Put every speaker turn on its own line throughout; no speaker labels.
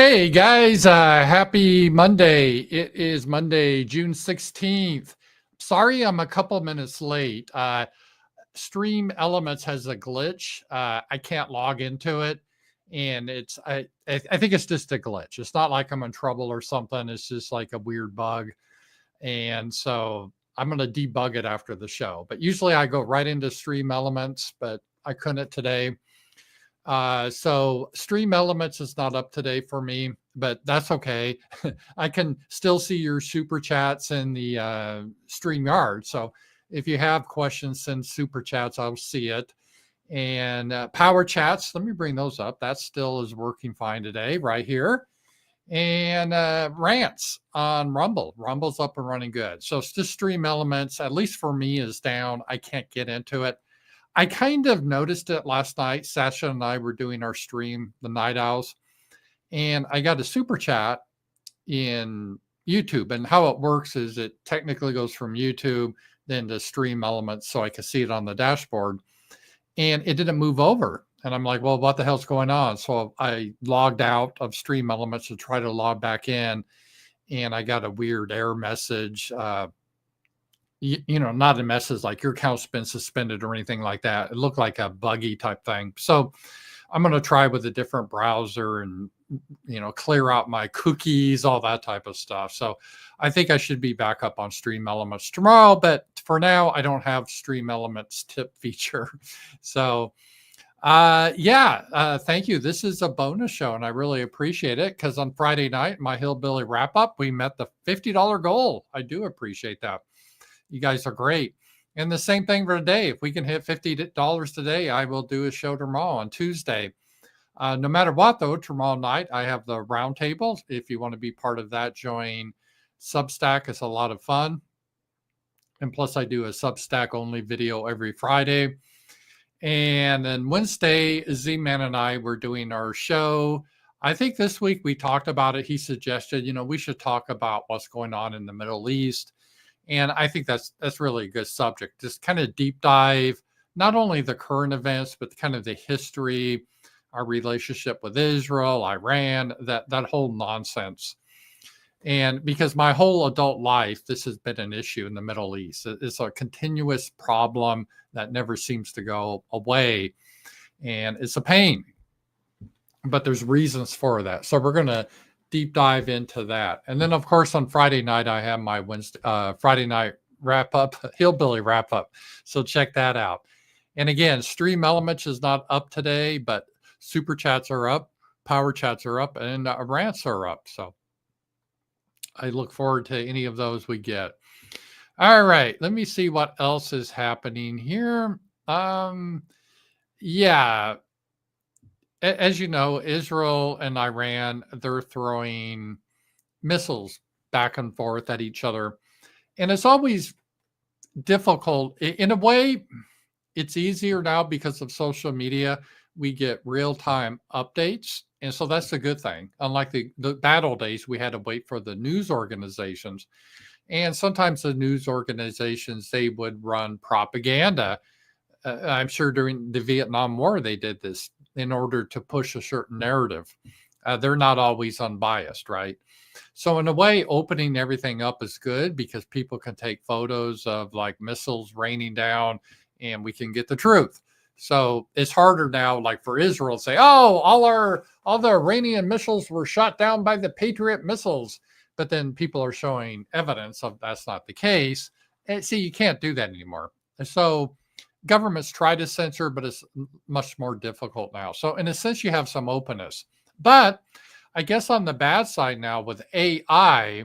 Hey guys, happy Monday. It is Monday, June 16th. Sorry I'm a couple minutes late. Streamelements has a glitch. I can't log into it. And I think it's just a glitch. It's not like I'm in trouble or something. It's just like a weird bug. And so I'm going to debug it after the show. But usually I go right into Streamelements, but I couldn't today. So Streamelements is not up today for me, but that's okay. I can still see your super chats in the StreamYard. So if you have questions, send super chats. I'll see it. And Powerchats, let me bring those up. That still is working fine today, right here. And Rants on Rumble. Rumble's up and running good. So it's just Streamelements, at least for me, is down. I can't get into it. I kind of noticed it last night. Sasha and I were doing our stream, the Night Owls, and I got a super chat in YouTube. And how it works is it technically goes from YouTube then to Streamelements so I could see it on the dashboard. And it didn't move over. And I'm like, well, what the hell's going on? So I logged out of Streamelements to try to log back in. And I got a weird error message. Not a message like your account's been suspended or anything like that. It looked like a buggy type thing. So I'm going to try with a different browser and, clear out my cookies, all that type of stuff. So I think I should be back up on Streamelements tomorrow. But for now, I don't have Streamelements tip feature. So thank you. This is a bonus show and I really appreciate it because on Friday night, my Hillbilly wrap up, we met the $50 goal. I do appreciate that. You guys are great. And the same thing for today. If we can hit $50 today, I will do a show tomorrow on Tuesday. No matter what, though, tomorrow night, I have the roundtable. If you want to be part of that, join Substack. It's a lot of fun. And plus, I do a Substack only video every Friday. And then Wednesday, Z-Man and I were doing our show. I think this week we talked about it. He suggested, we should talk about what's going on in the Middle East. And I think that's really a good subject. Just kind of deep dive, not only the current events, but kind of the history, our relationship with Israel, Iran, that whole nonsense. And because my whole adult life, this has been an issue in the Middle East. It's a continuous problem that never seems to go away. And it's a pain. But there's reasons for that. So we're going to deep dive into that. And then, of course, on Friday night, I have my Friday night wrap up, Hillbilly wrap up. So check that out. And again, Streamelements is not up today, but super chats are up, power chats are up, and rants are up. So I look forward to any of those we get. All right, let me see what else is happening here. As you know, Israel and Iran, they're throwing missiles back and forth at each other. And it's always difficult. In a way, it's easier now because of social media. We get real-time updates. And so that's a good thing. Unlike the battle days, we had to wait for the news organizations. And sometimes the news organizations, they would run propaganda. I'm sure during the Vietnam War, they did this in order to push a certain narrative. They're not always unbiased, right? So in a way, opening everything up is good because people can take photos of like missiles raining down and we can get the truth. So it's harder now, like for Israel, to say, oh, all the Iranian missiles were shot down by the Patriot missiles. But then people are showing evidence of that's not the case. And see, you can't do that anymore. And so governments try to censor, but it's much more difficult now. So in a sense, you have some openness. But I guess on the bad side now with AI,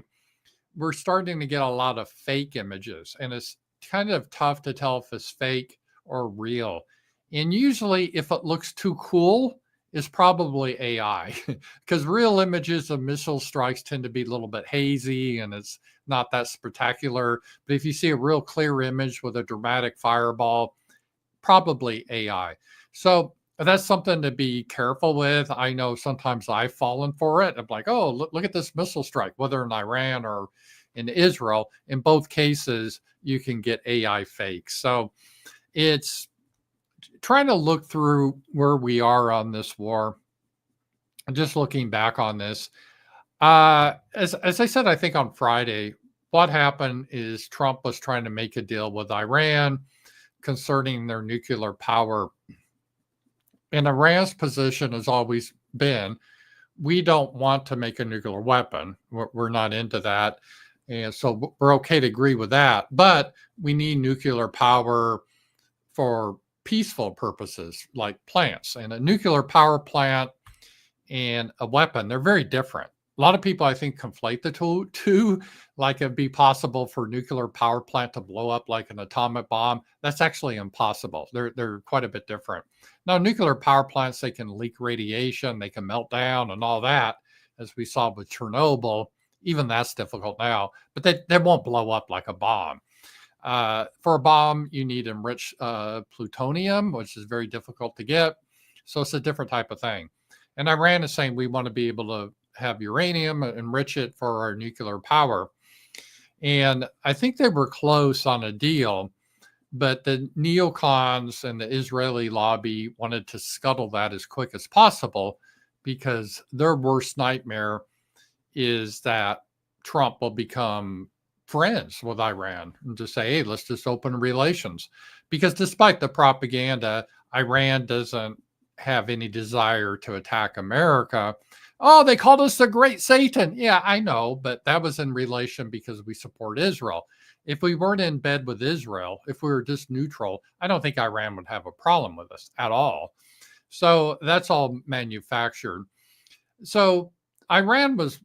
we're starting to get a lot of fake images. And it's kind of tough to tell if it's fake or real. And usually if it looks too cool, it's probably AI. Because real images of missile strikes tend to be a little bit hazy and it's not that spectacular. But if you see a real clear image with a dramatic fireball, probably AI. So that's something to be careful with. I know sometimes I've fallen for it. I'm like, oh, look at this missile strike, whether in Iran or in Israel. In both cases, you can get AI fakes. So it's trying to look through where we are on this war just looking back on this, as I said, I think on Friday, what happened is Trump was trying to make a deal with Iran concerning their nuclear power. And Iran's position has always been, we don't want to make a nuclear weapon. We're not into that. And so we're okay to agree with that. But we need nuclear power for peaceful purposes, like plants. And a nuclear power plant and a weapon, they're very different. A lot of people, I think, conflate the two, like it'd be possible for a nuclear power plant to blow up like an atomic bomb. That's actually impossible. They're quite a bit different. Now, nuclear power plants, they can leak radiation, they can melt down and all that, as we saw with Chernobyl. Even that's difficult now, but they won't blow up like a bomb. For a bomb, you need enriched plutonium, which is very difficult to get. So it's a different type of thing. And Iran is saying we want to be able to have uranium, enrich it for our nuclear power. And I think they were close on a deal, but the neocons and the Israeli lobby wanted to scuttle that as quick as possible because their worst nightmare is that Trump will become friends with Iran and just say, hey, let's just open relations. Because despite the propaganda, Iran doesn't have any desire to attack America. Oh, they called us the Great Satan. Yeah, I know, but that was in relation because we support Israel. If we weren't in bed with Israel, if we were just neutral, I don't think Iran would have a problem with us at all. So that's all manufactured. So Iran was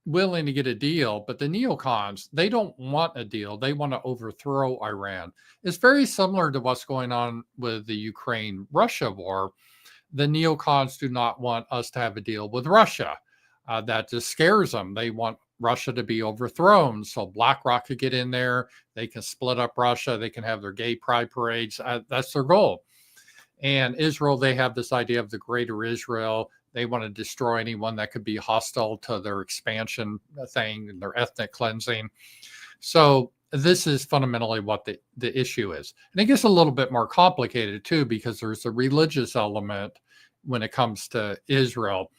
willing to get a deal, but the neocons, they don't want a deal. They want to overthrow Iran. It's very similar to what's going on with the Ukraine-Russia war. The neocons do not want us to have a deal with Russia. That just scares them. They want Russia to be overthrown so BlackRock could get in there. They can split up Russia. They can have their gay pride parades. That's their goal. And Israel, they have this idea of the greater Israel. They want to destroy anyone that could be hostile to their expansion thing and their ethnic cleansing. So this is fundamentally what the issue is. And it gets a little bit more complicated too, because there's a religious element when it comes to Israel.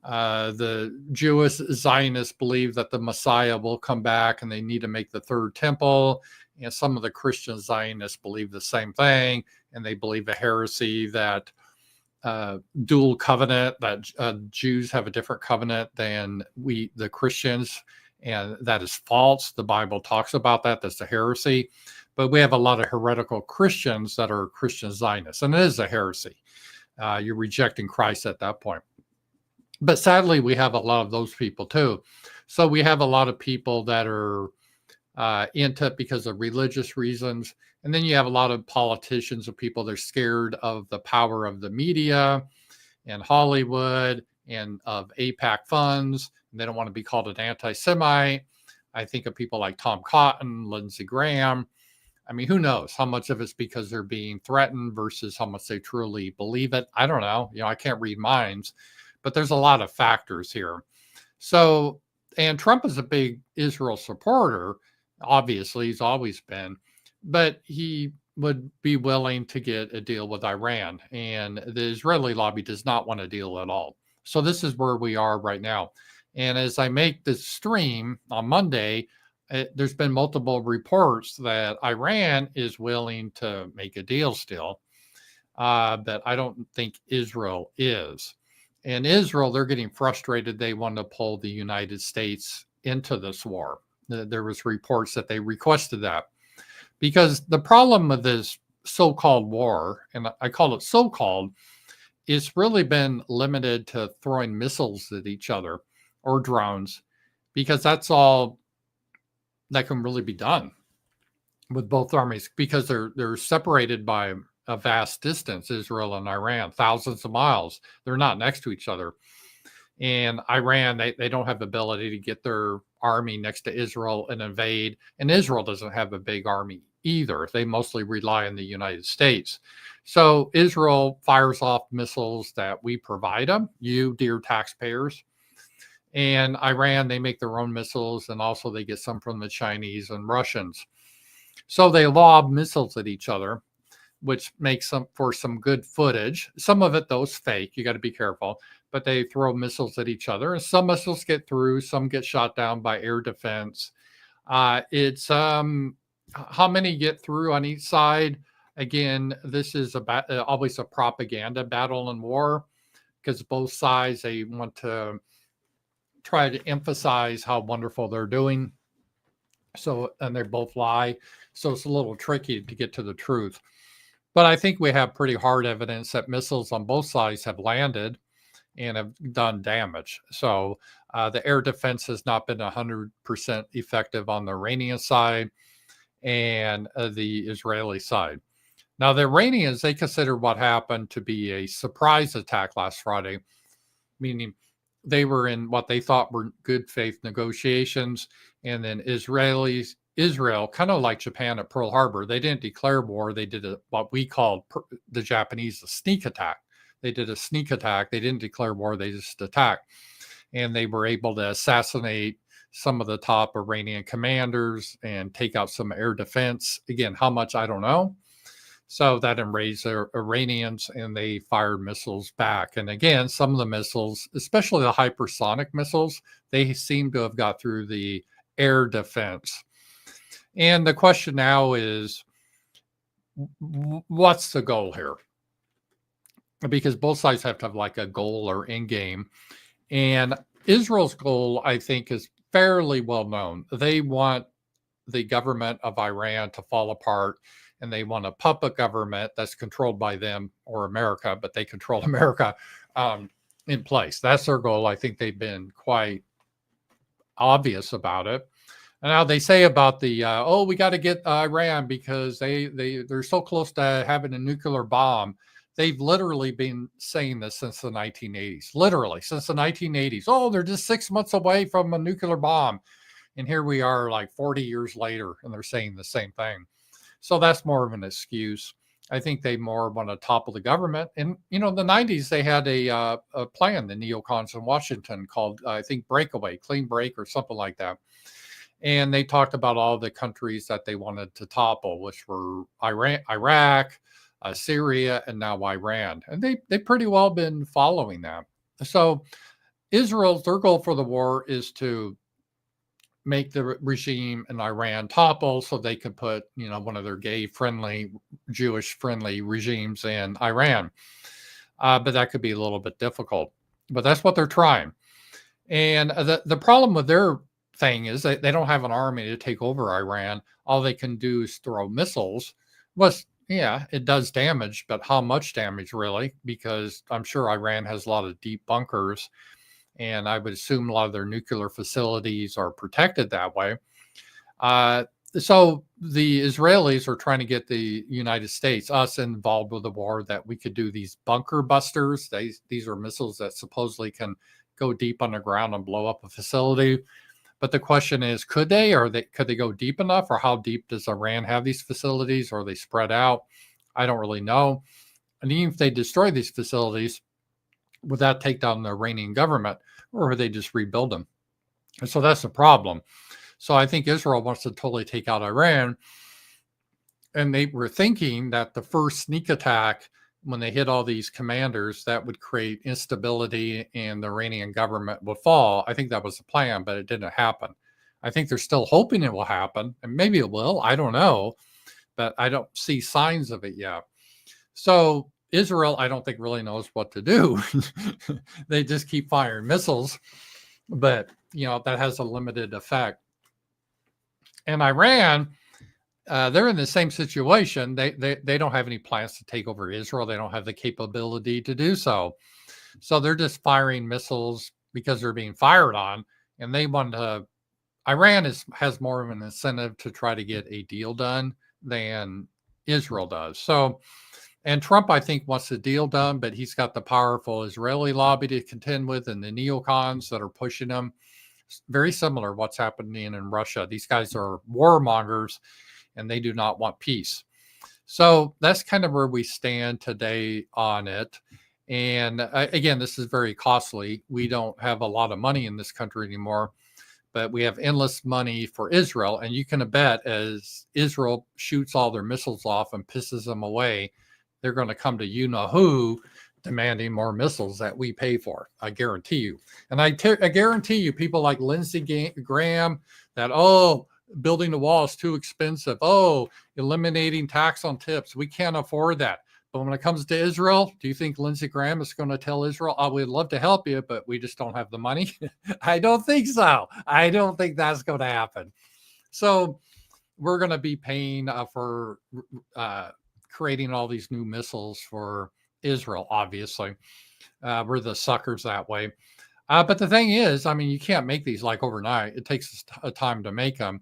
The Jewish Zionists believe that the Messiah will come back and they need to make the third temple. And some of the Christian Zionists believe the same thing. And they believe a heresy that dual covenant, that Jews have a different covenant than the Christians. And that is false. The Bible talks about that. That's a heresy. But we have a lot of heretical Christians that are Christian Zionists. And it is a heresy. You're rejecting Christ at that point. But sadly, we have a lot of those people too. So we have a lot of people that are into it because of religious reasons. And then you have a lot of politicians or people that are scared of the power of the media and Hollywood and of AIPAC funds. And they don't want to be called an anti-Semite. I think of people like Tom Cotton, Lindsey Graham. I mean, who knows how much of it's because they're being threatened versus how much they truly believe it. I don't know. I can't read minds, but there's a lot of factors here. So, and Trump is a big Israel supporter. Obviously, he's always been, but he would be willing to get a deal with Iran. And the Israeli lobby does not want a deal at all. So this is where we are right now. And as I make this stream on Monday, there's been multiple reports that Iran is willing to make a deal still, but I don't think Israel is. And Israel, they're getting frustrated. They want to pull the United States into this war. There was reports that they requested that. Because the problem with this so-called war, and I call it so-called, it's really been limited to throwing missiles at each other or drones, because that's all that can really be done with both armies, because they're separated by a vast distance, Israel and Iran, thousands of miles. They're not next to each other. And Iran, they don't have the ability to get their army next to Israel and invade. And Israel doesn't have a big army either. They mostly rely on the United States. So Israel fires off missiles that we provide them, you, dear taxpayers. And Iran, they make their own missiles, and also they get some from the Chinese and Russians. So they lob missiles at each other, which makes for some good footage. Some of it, though, is fake. You got to be careful. but they throw missiles at each other. And some missiles get through, some get shot down by air defense. It's how many get through on each side. Again, this is always a propaganda battle in war, because both sides, they want to try to emphasize how wonderful they're doing. So, and they both lie. So it's a little tricky to get to the truth. But I think we have pretty hard evidence that missiles on both sides have landed and have done damage. So the air defense has not been 100% effective on the Iranian side and the Israeli side. Now, the Iranians, they consider what happened to be a surprise attack last Friday, meaning they were in what they thought were good faith negotiations. And then Israel, kind of like Japan at Pearl Harbor, they didn't declare war. They did what we called, the Japanese, a sneak attack. They did a sneak attack. They didn't declare war. They just attacked. And they were able to assassinate some of the top Iranian commanders and take out some air defense. Again, how much, I don't know. So that enraged the Iranians, and they fired missiles back. And again, some of the missiles, especially the hypersonic missiles, they seem to have got through the air defense. And the question now is, what's the goal here? Because both sides have to have like a goal or end game. And Israel's goal, I think, is fairly well known. They want the government of Iran to fall apart, and they want a puppet government that's controlled by them or America, but they control America in place. That's their goal. I think they've been quite obvious about it. And now they say about the, we got to get Iran because they're so close to having a nuclear bomb. They've literally been saying this since the 1980s, literally since the 1980s. Oh, they're just 6 months away from a nuclear bomb. And here we are like 40 years later, and they're saying the same thing. So that's more of an excuse. I think they more want to topple the government. And, in the 90s, they had a plan, the Neocons in Washington, called, I think, Breakaway, Clean Break or something like that. And they talked about all the countries that they wanted to topple, which were Iraq, Syria, and now Iran. And they pretty well been following that. So Israel's, their goal for the war is to make the regime in Iran topple so they could put, one of their gay-friendly, Jewish-friendly regimes in Iran. But that could be a little bit difficult. But that's what they're trying. And the problem with their thing is that they don't have an army to take over Iran. All they can do is throw missiles. Yeah, it does damage, but how much damage really? Because I'm sure Iran has a lot of deep bunkers, and I would assume a lot of their nuclear facilities are protected that way. So the Israelis are trying to get the United States, us, involved with the war, that we could do these bunker busters. These are missiles that supposedly can go deep underground and blow up a facility. But the question is, could they go deep enough, or how deep does Iran have these facilities, or are they spread out? I don't really know. And even if they destroy these facilities, would that take down the Iranian government, or would they just rebuild them? And so that's the problem. So I think Israel wants to totally take out Iran. And they were thinking that the first sneak attack, when they hit all these commanders, that would create instability and the Iranian government would fall. I think that was the plan, but it didn't happen. I think they're still hoping it will happen, and maybe it will. I don't know, but I don't see signs of it yet. So Israel, I don't think, really knows what to do. They just keep firing missiles, but that has a limited effect. And Iran, they're in the same situation. They don't have any plans to take over Israel. They don't have the capability to do so. So they're just firing missiles because they're being fired on, and they want to. Iran has more of an incentive to try to get a deal done than Israel does. So. And Trump, I think, wants the deal done, but he's got the powerful Israeli lobby to contend with, and the neocons that are pushing him. Very similar to what's happening in Russia. These guys are warmongers, and they do not want peace. So that's kind of where we stand today on it. And again, this is very costly. We don't have a lot of money in this country anymore, but we have endless money for Israel. And you can bet, as Israel shoots all their missiles off and pisses them away, they're going to come to you-know-who demanding more missiles that we pay for. I guarantee you. And I guarantee you, people like Lindsey Graham, that, oh, building the wall is too expensive. Oh, eliminating tax on tips. We can't afford that. But when it comes to Israel, do you think Lindsey Graham is going to tell Israel, oh, we'd love to help you, but we just don't have the money? I don't think so. I don't think that's going to happen. So we're going to be paying for creating all these new missiles for Israel, obviously. We're the suckers that way. But the thing is, I mean, you can't make these like overnight. It takes a time to make them.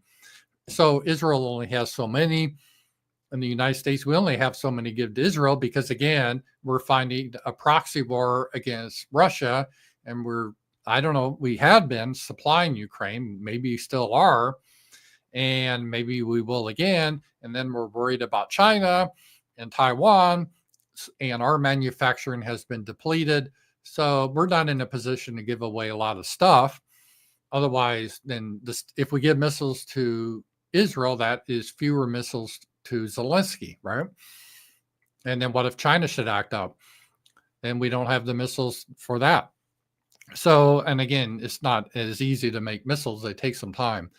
So Israel only has so many. In the United States, we only have so many to give to Israel because, again, we're finding a proxy war against Russia. And we had been supplying Ukraine, maybe still are, and maybe we will again. And then we're worried about China and Taiwan, and our manufacturing has been depleted. So we're not in a position to give away a lot of stuff. Otherwise, then if we give missiles to Israel, that is fewer missiles to Zelensky, right? And then what if China should act up? Then we don't have the missiles for that. So, and again, it's not as easy to make missiles. They take some time.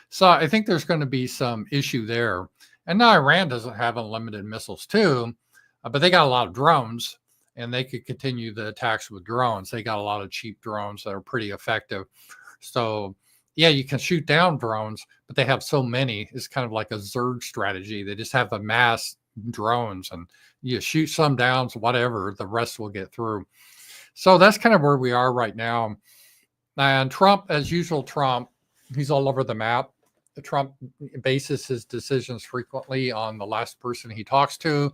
So I think there's going to be some issue there. And now Iran doesn't have unlimited missiles too, but they got a lot of drones, and they could continue the attacks with drones. They got a lot of cheap drones that are pretty effective. So yeah, you can shoot down drones, but they have so many. It's kind of like a Zerg strategy. They just have a mass drones, and you shoot some down, whatever, the rest will get through. So that's kind of where we are right now. And Trump, as usual, he's all over the map. Trump bases his decisions frequently on the last person he talks to,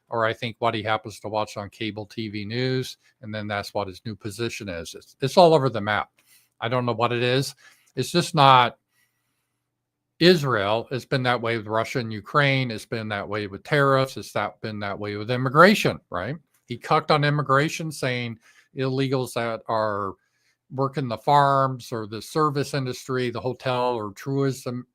or I think what he happens to watch on cable TV news. And then that's what his new position is. It's all over the map. I don't know what it is. It's just not Israel. It's been that way with Russia and Ukraine. It's been that way with tariffs. Been that way with immigration, right? He cucked on immigration, saying illegals that are working the farms or the service industry, the hotel or tourism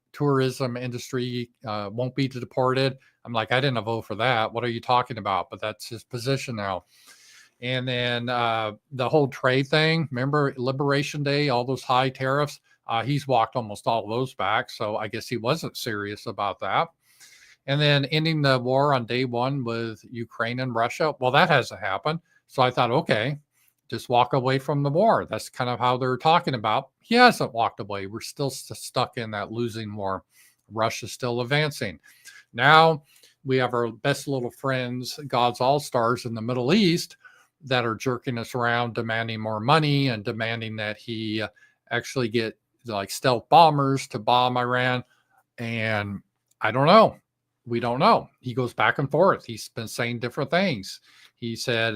industry won't be deported. I'm like, I didn't vote for that. What are you talking about? But that's his position now. And then the whole trade thing, remember Liberation Day, all those high tariffs, he's walked almost all of those back. So I guess he wasn't serious about that. And then ending the war on day one with Ukraine and Russia. Well, that hasn't happened. So I thought, okay, just walk away from the war. That's kind of how they're talking about. He hasn't walked away. We're still stuck in that losing war. Russia's still advancing. Now we have our best little friends, God's all-stars in the Middle East, that are jerking us around, demanding more money and demanding that he actually get like stealth bombers to bomb Iran. And I don't know. We don't know. He goes back and forth. He's been saying different things. He said,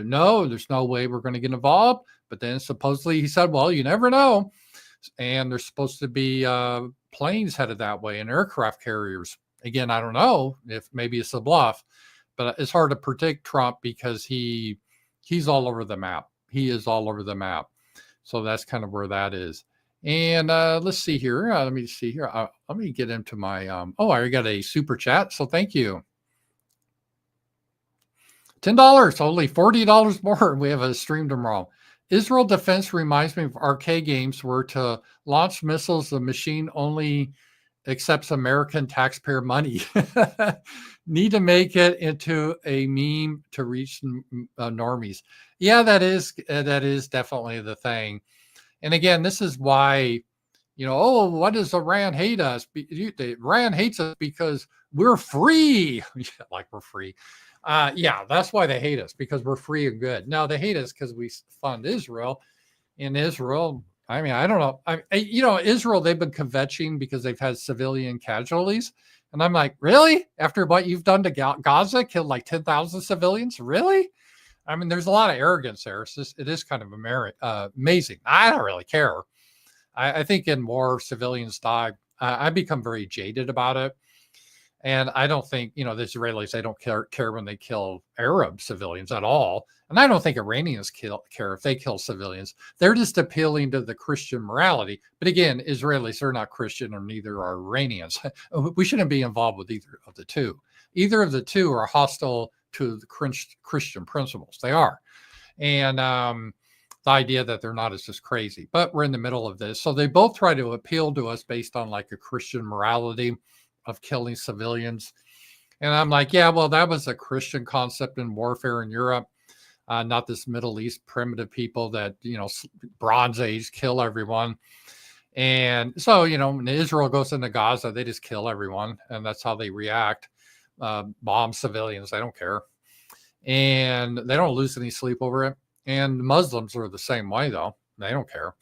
no, there's no way we're going to get involved. But then supposedly he said, well, you never know. And there's supposed to be planes headed that way and aircraft carriers. Again, I don't know if maybe it's a bluff, but it's hard to predict Trump because he's all over the map. He is all over the map. So that's kind of where that is. And let's see here. Let me see here. Let me get into my, I already got a super chat. So thank you. $10, only $40 more. We have a stream tomorrow. Israel defense reminds me of arcade games where to launch missiles, the machine only accepts American taxpayer money. Need to make it into a meme to reach normies. Yeah, that is definitely the thing. And again, this is why, what does Iran hate us? Iran hates us because we're free. Like we're free. Yeah, that's why they hate us, because we're free and good. No, they hate us because we fund Israel. In Israel, I mean, I don't know. Israel, they've been kvetching because they've had civilian casualties. And I'm like, really? After what you've done to Gaza, killed like 10,000 civilians? Really? I mean, there's a lot of arrogance there. It is kind of amazing. I don't really care. I think in war, civilians die. I become very jaded about it. And I don't think, the Israelis, they don't care when they kill Arab civilians at all. And I don't think Iranians care if they kill civilians. They're just appealing to the Christian morality. But again, Israelis are not Christian, or neither are Iranians. We shouldn't be involved with either of the two. Either of the two are hostile to the Christian principles. They are. And the idea that they're not is just crazy. But we're in the middle of this. So they both try to appeal to us based on like a Christian morality of killing civilians. And I'm like, yeah, well, that was a Christian concept in warfare in Europe, not this Middle East primitive people that, Bronze Age kill everyone. And so, when Israel goes into Gaza, they just kill everyone. And that's how they react. Bomb civilians. They don't care. And they don't lose any sleep over it. And Muslims are the same way, though. They don't care.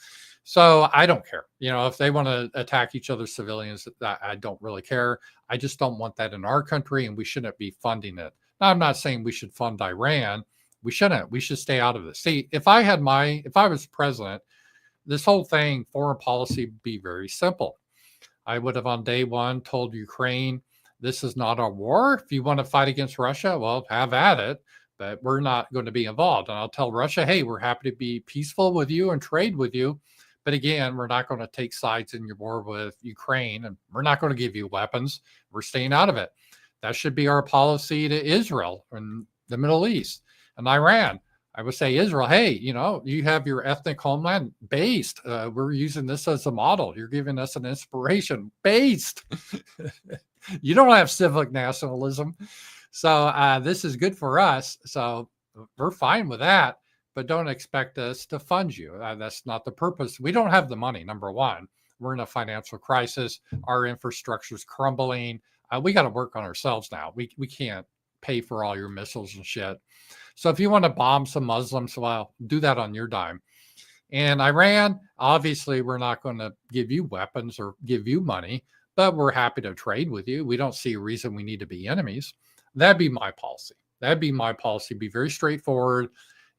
So I don't care. If they want to attack each other's civilians, I don't really care. I just don't want that in our country, and we shouldn't be funding it. Now, I'm not saying we should fund Iran. We shouldn't. We should stay out of this. See, if I was president, this whole thing, foreign policy, would be very simple. I would have on day one told Ukraine, this is not a war. If you want to fight against Russia, well, have at it. But we're not going to be involved. And I'll tell Russia, hey, we're happy to be peaceful with you and trade with you. But again, we're not going to take sides in your war with Ukraine, and we're not going to give you weapons. We're staying out of it. That should be our policy to Israel and the Middle East and Iran. I would say Israel, hey, you have your ethnic homeland based. We're using this as a model. You're giving us an inspiration based. You don't have civic nationalism. So this is good for us. So we're fine with that. But don't expect us to fund you. That's not the purpose. We don't have the money, number one. We're in a financial crisis. Our infrastructure is crumbling. We got to work on ourselves now. We can't pay for all your missiles and shit. So if you want to bomb some Muslims, well, do that on your dime. And Iran, obviously, we're not going to give you weapons or give you money, but we're happy to trade with you. We don't see a reason we need to be enemies. That'd be my policy. Be very straightforward.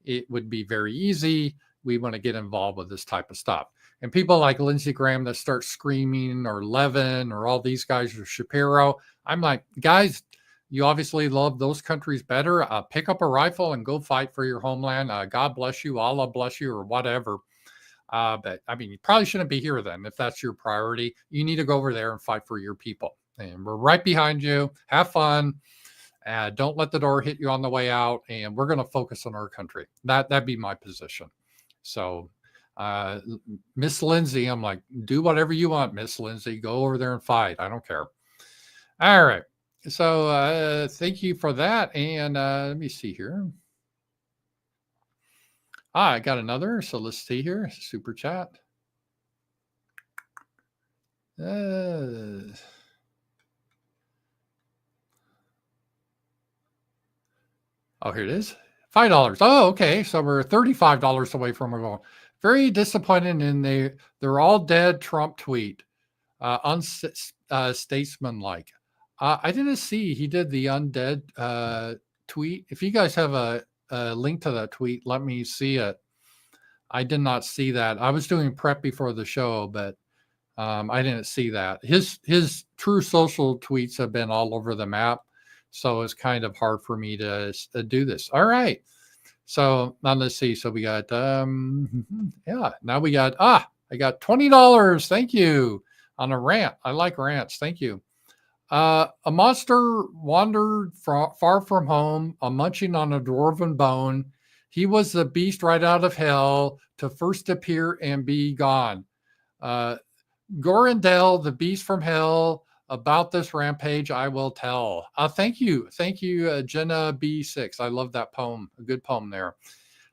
It would be very easy. We want to get involved with this type of stuff. And people like Lindsey Graham that start screaming, or Levin, or all these guys, or Shapiro, I'm like, guys, you obviously love those countries better. Pick up a rifle and go fight for your homeland. God bless you, Allah bless you, or whatever. But I mean, you probably shouldn't be here then if that's your priority. You need to go over there and fight for your people. And we're right behind you. Have fun. Don't let the door hit you on the way out. And we're going to focus on our country. That'd be my position. So, Miss Lindsay, I'm like, do whatever you want, Miss Lindsay. Go over there and fight. I don't care. All right. So thank you for that. And let me see here. I got another. So let's see here. Super chat. Oh, here it is. $5. Oh, okay. So we're $35 away from our goal. Very disappointed in they're all dead Trump tweet. Unstatesmanlike. I didn't see he did the undead tweet. If you guys have a link to that tweet, let me see it. I did not see that. I was doing prep before the show, but I didn't see that. His True Social tweets have been all over the map, so it's kind of hard for me to do this. All right. So now let's see. So we got yeah. Now we got I got $20. Thank you on a rant. I like rants. Thank you. A monster wandered far from home, munching on a dwarven bone. He was the beast right out of hell to first appear and be gone. Gorindel, the beast from hell, about this rampage I will tell. Thank you, Jenna B6. I love that poem. A good poem there.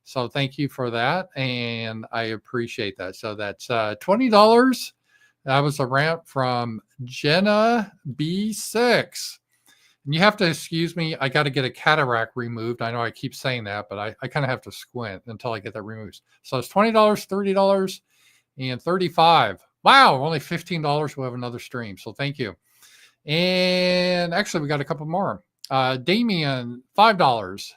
So thank you for that, and I appreciate that. So that's $20. That was a rant from Jenna B6. And you have to excuse me. I got to get a cataract removed. I know I keep saying that, but I kind of have to squint until I get that removed. So it's $20, $30, and $35. Wow, only $15. We'll have another stream. So thank you. And actually, we got a couple more. Damien, $5.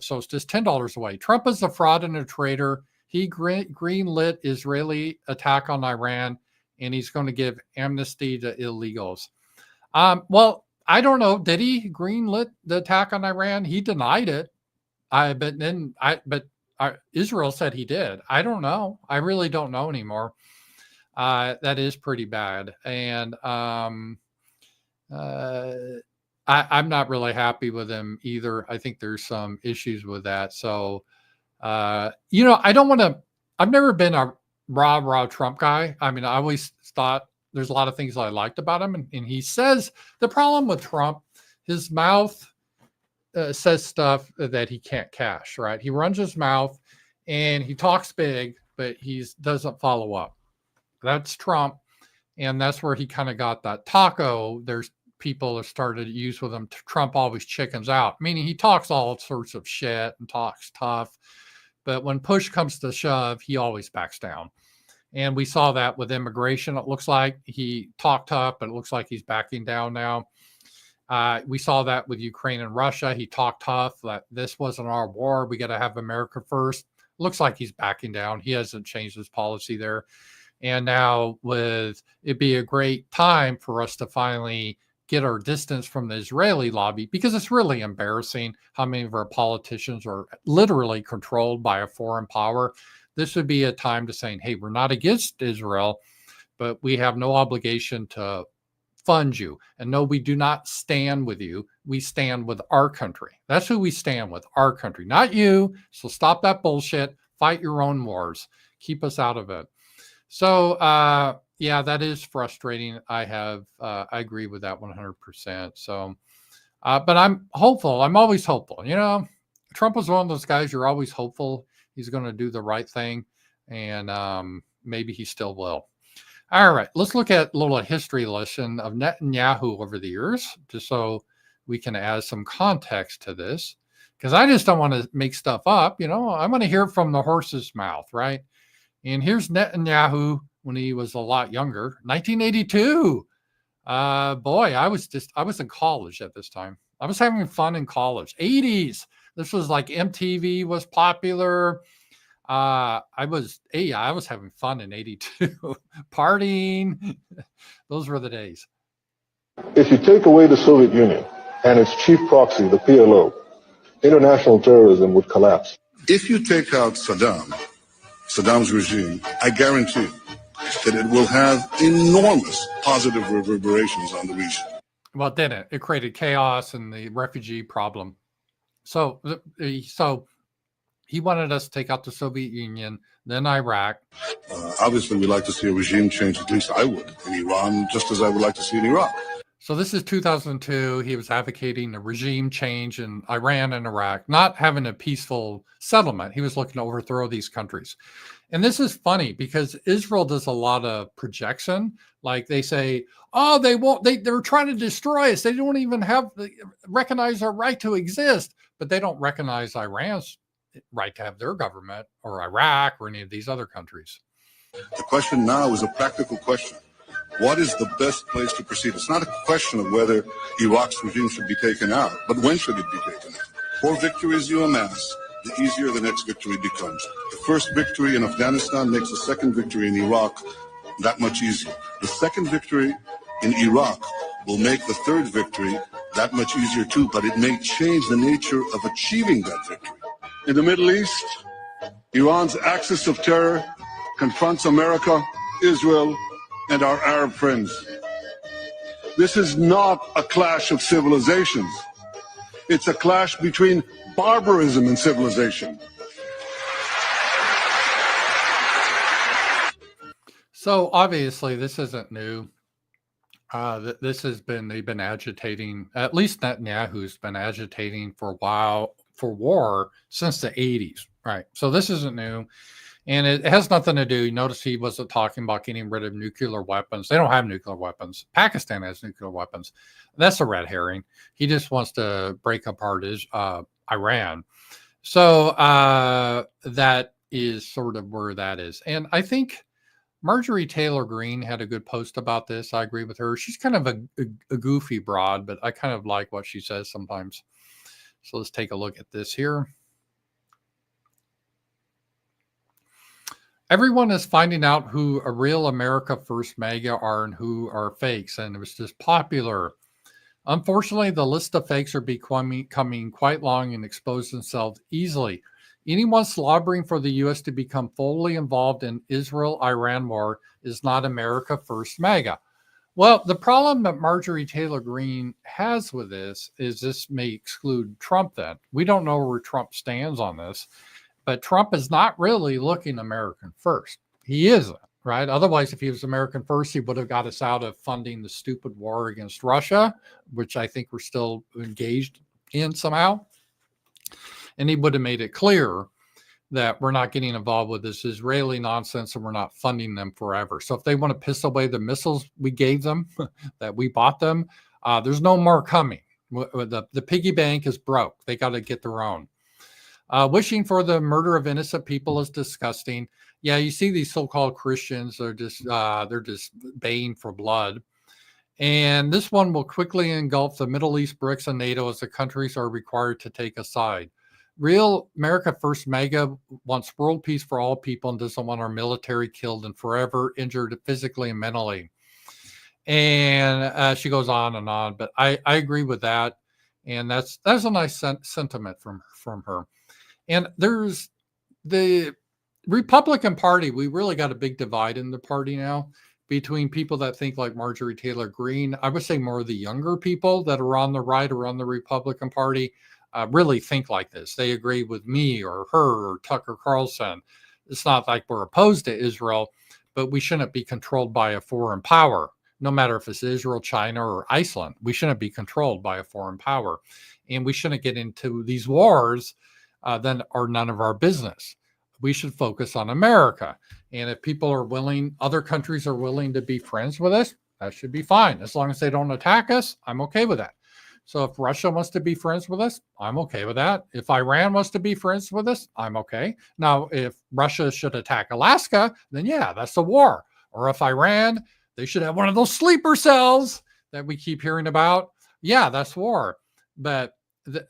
So it's just $10 away. Trump is a fraud and a traitor. He greenlit Israeli attack on Iran, and he's going to give amnesty to illegals. Well, I don't know. Did he greenlit the attack on Iran? He denied it. But Israel said he did. I don't know. I really don't know anymore. That is pretty bad. And I'm not really happy with him either. I think there's some issues with that. So, I don't want to. I've never been a rah Trump guy. I mean, I always thought there's a lot of things I liked about him, and he says the problem with Trump, his mouth says stuff that he can't cash. Right? He runs his mouth, and he talks big, but he doesn't follow up. That's Trump, and that's where he kind of got that taco. There's people that started to use with him. Trump always chickens out, meaning he talks all sorts of shit and talks tough, but when push comes to shove, he always backs down. And we saw that with immigration. It looks like he talked tough, but it looks like he's backing down now. We saw that with Ukraine and Russia. He talked tough that this wasn't our war. We got to have America first. Looks like he's backing down. He hasn't changed his policy there. And now it'd be a great time for us to finally get our distance from the Israeli lobby, because it's really embarrassing how many of our politicians are literally controlled by a foreign power. This would be a time to saying, hey, we're not against Israel, but we have no obligation to fund you. And no, we do not stand with you. We stand with our country. That's who we stand with, our country, not you. So stop that bullshit. Fight your own wars. Keep us out of it. So, yeah, that is frustrating. I agree with that 100%. So, but I'm hopeful. I'm always hopeful. Trump was one of those guys you're always hopeful he's going to do the right thing. And maybe he still will. All right, let's look at a little history lesson of Netanyahu over the years, just so we can add some context to this. Because I just don't want to make stuff up. I want to hear it from the horse's mouth, right? And here's Netanyahu when he was a lot younger, 1982. Boy, I was in college at this time. I was having fun in college. 80s. This was like MTV was popular. I was having fun in 82. Partying. Those were the days.
If you take away the Soviet Union and its chief proxy, the PLO, international terrorism would collapse.
If you take out Saddam's regime, I guarantee that it will have enormous positive reverberations on the region.
Well, it didn't. It created chaos and the refugee problem. So he wanted us to take out the Soviet Union, then Iraq.
Obviously, we'd like to see a regime change, at least I would, in Iran, just as I would like to see in Iraq.
So this is 2002. He was advocating a regime change in Iran and Iraq, not having a peaceful settlement. He was looking to overthrow these countries. And this is funny because Israel does a lot of projection. Like they say, oh, they're trying to destroy us. They don't even recognize our right to exist, but they don't recognize Iran's right to have their government, or Iraq, or any of these other countries.
The question now is a practical question. What is the best place to proceed? It's not a question of whether Iraq's regime should be taken out, but when should it be taken out? The more victories you amass, the easier the next victory becomes. The first victory in Afghanistan makes the second victory in Iraq that much easier. The second victory in Iraq will make the third victory that much easier too, but it may change the nature of achieving that victory. In the Middle East, Iran's axis of terror confronts America, Israel, and our Arab friends. This is not a clash of civilizations. It's a clash between barbarism and civilization.
So obviously this isn't new. They've been agitating, at least Netanyahu's been agitating for a while for war since the 80s, right? So this isn't new. And it has nothing to do. Notice he wasn't talking about getting rid of nuclear weapons. They don't have nuclear weapons. Pakistan has nuclear weapons. That's a red herring. He just wants to break apart Iran. So that is sort of where that is. And I think Marjorie Taylor Greene had a good post about this. I agree with her. She's kind of a goofy broad, but I kind of like what she says sometimes. So let's take a look at this here. Everyone is finding out who a real America First MAGA are and who are fakes, and it was just popular. Unfortunately, the list of fakes are becoming quite long and expose themselves easily. Anyone slobbering for the U.S. to become fully involved in Israel-Iran war is not America First MAGA. Well, the problem that Marjorie Taylor Greene has with this is this may exclude Trump then. We don't know where Trump stands on this, but Trump is not really looking American first. He isn't, right? Otherwise, if he was American first, he would have got us out of funding the stupid war against Russia, which I think we're still engaged in somehow. And he would have made it clear that we're not getting involved with this Israeli nonsense and we're not funding them forever. So if they want to piss away the missiles we gave them, that we bought them, there's no more coming. The piggy bank is broke. They got to get their own. Wishing for the murder of innocent people is disgusting. Yeah, you see these so-called Christians, they're just baying for blood. And this one will quickly engulf the Middle East, BRICS, and NATO as the countries are required to take a side. Real America First MAGA wants world peace for all people and doesn't want our military killed and forever injured physically and mentally. And she goes on, but I agree with that. And that's a nice sentiment from her. And there's the Republican Party. We really got a big divide in the party now between people that think like Marjorie Taylor Greene. I would say more of the younger people that are on the right or on the Republican Party really think like this. They agree with me or her or Tucker Carlson. It's not like we're opposed to Israel, but we shouldn't be controlled by a foreign power. No matter if it's Israel, China, or Iceland, we shouldn't be controlled by a foreign power. And we shouldn't get into these wars that are none of our business. We should focus on America. And if people are willing, other countries are willing to be friends with us, that should be fine. As long as they don't attack us, I'm okay with that. So if Russia wants to be friends with us, I'm okay with that. If Iran wants to be friends with us, I'm okay. Now, if Russia should attack Alaska, then yeah, that's a war. Or if Iran, they should have one of those sleeper cells that we keep hearing about. Yeah, that's war. But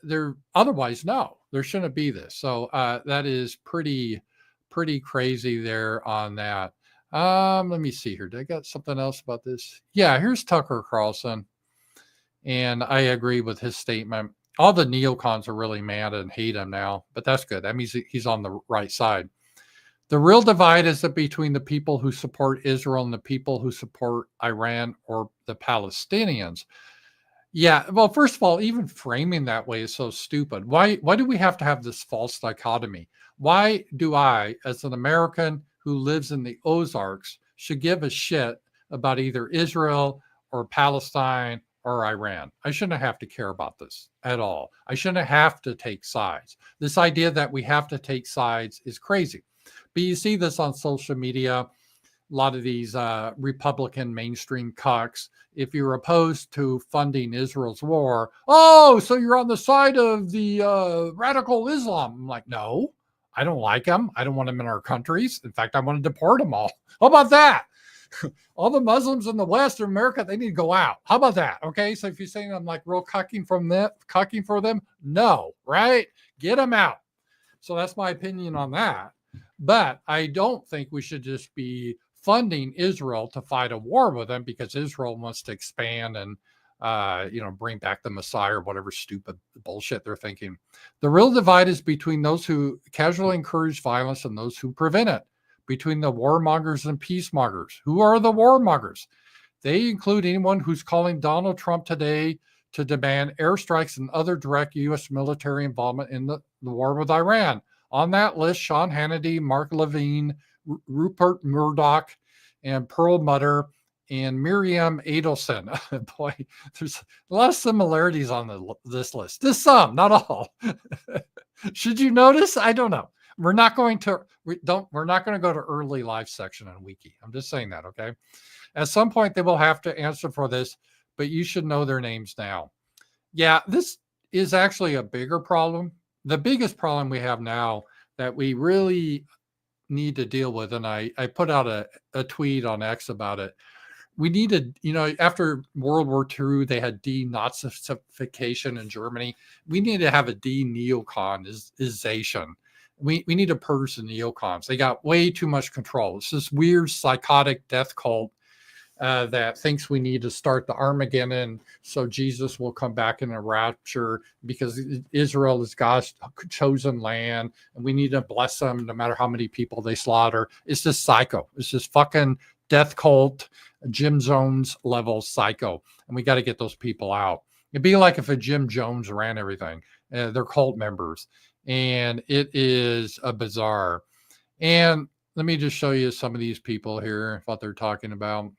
they're otherwise, no, there shouldn't be this. So that is pretty crazy there on that. Let me see here. Did I got something else about this? Yeah, here's Tucker Carlson. And I agree with his statement. All the neocons are really mad and hate him now, but that's good. That means he's on the right side. The real divide is between the people who support Israel and the people who support Iran or the Palestinians. Yeah, well, first of all, even framing that way is so stupid. Why do we have to have this false dichotomy? Why do I, as an American who lives in the Ozarks, should give a shit about either Israel or Palestine or Iran? I shouldn't have to care about this at all. I shouldn't have to take sides. This idea that we have to take sides is crazy. But you see this on social media, a lot of these Republican mainstream cucks. If you're opposed to funding Israel's war, oh, so you're on the side of the radical Islam. I'm like, no, I don't like them. I don't want them in our countries. In fact, I want to deport them all. How about that? All the Muslims in the West or America, they need to go out. How about that? Okay, so if you're saying I'm like real cucking for them, no, right? Get them out. So that's my opinion on that. But I don't think we should just be funding Israel to fight a war with them because Israel wants to expand and bring back the Messiah or whatever stupid bullshit they're thinking. The real divide is between those who casually encourage violence and those who prevent it. Between the warmongers and peacemakers. Who are the warmongers? They include anyone who's calling Donald Trump today to demand airstrikes and other direct U.S. military involvement in the war with Iran. On that list, Sean Hannity, Mark Levine, Rupert Murdoch, and Pearl Mutter, and Miriam Adelson. Boy, there's a lot of similarities on this list. There's some, not all. Should you notice? I don't know. We're not going to go to early life section on Wiki. I'm just saying that, okay? At some point, they will have to answer for this, but you should know their names now. Yeah, this is actually a bigger problem. The biggest problem we have now that we really need to deal with, and I put out a tweet on X about it. We needed, after World War II, they had denazification in Germany. We need to have a de-neoconization. We need to purge the neocons. They got way too much control. It's this weird psychotic death cult that thinks we need to start the Armageddon so Jesus will come back in a rapture because Israel is God's chosen land and we need to bless them no matter how many people they slaughter. It's just psycho. It's just fucking death cult, Jim Jones level psycho. And we got to get those people out. It'd be like if a Jim Jones ran everything. They're cult members. And it is a bizarre. And let me just show you some of these people here, what they're talking about.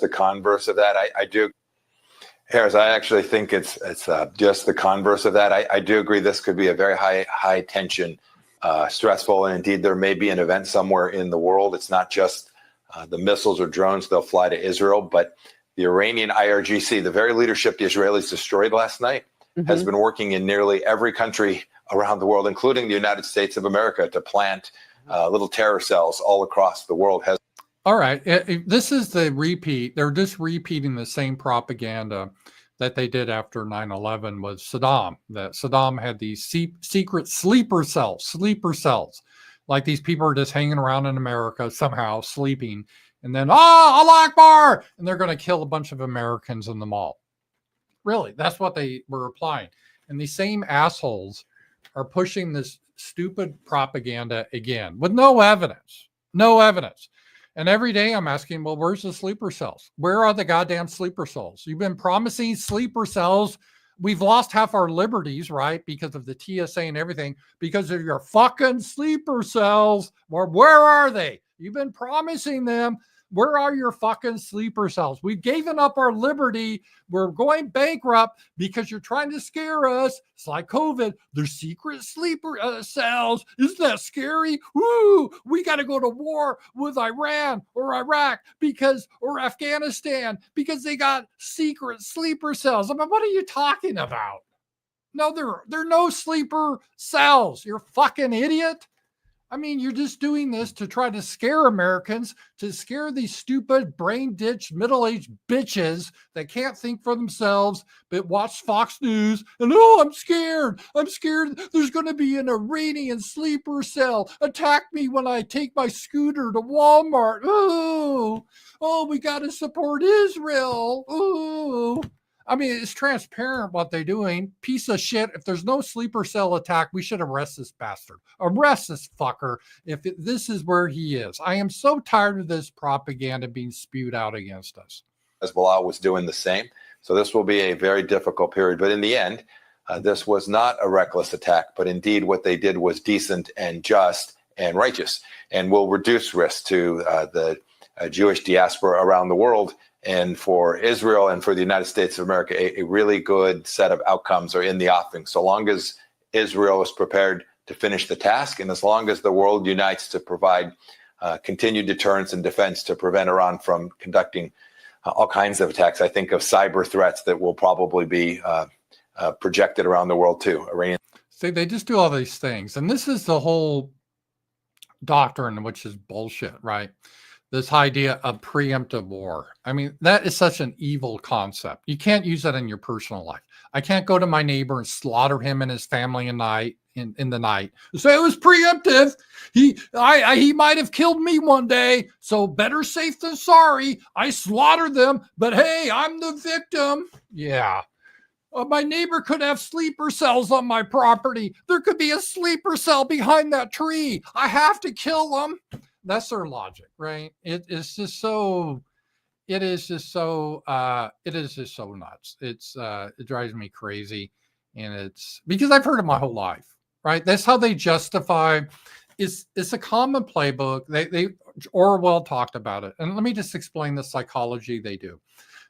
The converse of that. I do, Harris, I actually think it's just the converse of that. I do agree this could be a very high tension, stressful, and indeed there may be an event somewhere in the world. It's not just the missiles or drones they'll fly to Israel, but the Iranian IRGC, the very leadership the Israelis destroyed last night, has been working in nearly every country around the world, including the United States of America, to plant little terror cells all across the world.
All right. This is the repeat. They're just repeating the same propaganda that they did after 9/11 with Saddam. That Saddam had these secret sleeper cells. Like these people are just hanging around in America somehow sleeping. And then, Allah Akbar! And they're going to kill a bunch of Americans in the mall. Really, that's what they were applying. And these same assholes are pushing this stupid propaganda again with no evidence. No evidence. And every day I'm asking, well, where's the sleeper cells? Where are the goddamn sleeper cells? You've been promising sleeper cells. We've lost half our liberties, right? Because of the TSA and everything, because of your fucking sleeper cells. Where are they? You've been promising them. Where are your fucking sleeper cells? We've given up our liberty. We're going bankrupt because you're trying to scare us. It's like COVID. There's secret sleeper cells. Isn't that scary? Woo! We got to go to war with Iran or Iraq or Afghanistan because they got secret sleeper cells. I mean, what are you talking about? No, there are no sleeper cells. You're a fucking idiot. I mean, you're just doing this to try to scare Americans, to scare these stupid, brain-ditched, middle-aged bitches that can't think for themselves, but watch Fox News, and I'm scared. I'm scared there's going to be an Iranian sleeper cell attack me when I take my scooter to Walmart. Oh, we got to support Israel. Ooh. I mean, it's transparent what they're doing. Piece of shit. If there's no sleeper cell attack, we should arrest this bastard. Arrest this fucker if this is where he is. I am so tired of this propaganda being spewed out against us.
Hezbollah was doing the same. So this will be a very difficult period. But in the end, this was not a reckless attack, but indeed what they did was decent and just and righteous and will reduce risk to the Jewish diaspora around the world. And for Israel and for the United States of America, a really good set of outcomes are in the offing. So long as Israel is prepared to finish the task, and as long as the world unites to provide continued deterrence and defense to prevent Iran from conducting all kinds of attacks. I think of cyber threats that will probably be projected around the world too. Iranian.
See, they just do all these things. And this is the whole doctrine, which is bullshit, right? This idea of preemptive war. I mean, that is such an evil concept. You can't use that in your personal life. I can't go to my neighbor and slaughter him and his family in the night. Say it was preemptive. He might have killed me one day. So better safe than sorry. I slaughtered them, but hey, I'm the victim. Yeah. My neighbor could have sleeper cells on my property. There could be a sleeper cell behind that tree. I have to kill them. That's their logic, right? It is just so nuts. It drives me crazy. And it's because I've heard it my whole life, right? That's how they justify. It's a common playbook. They Orwell talked about it. And let me just explain the psychology they do.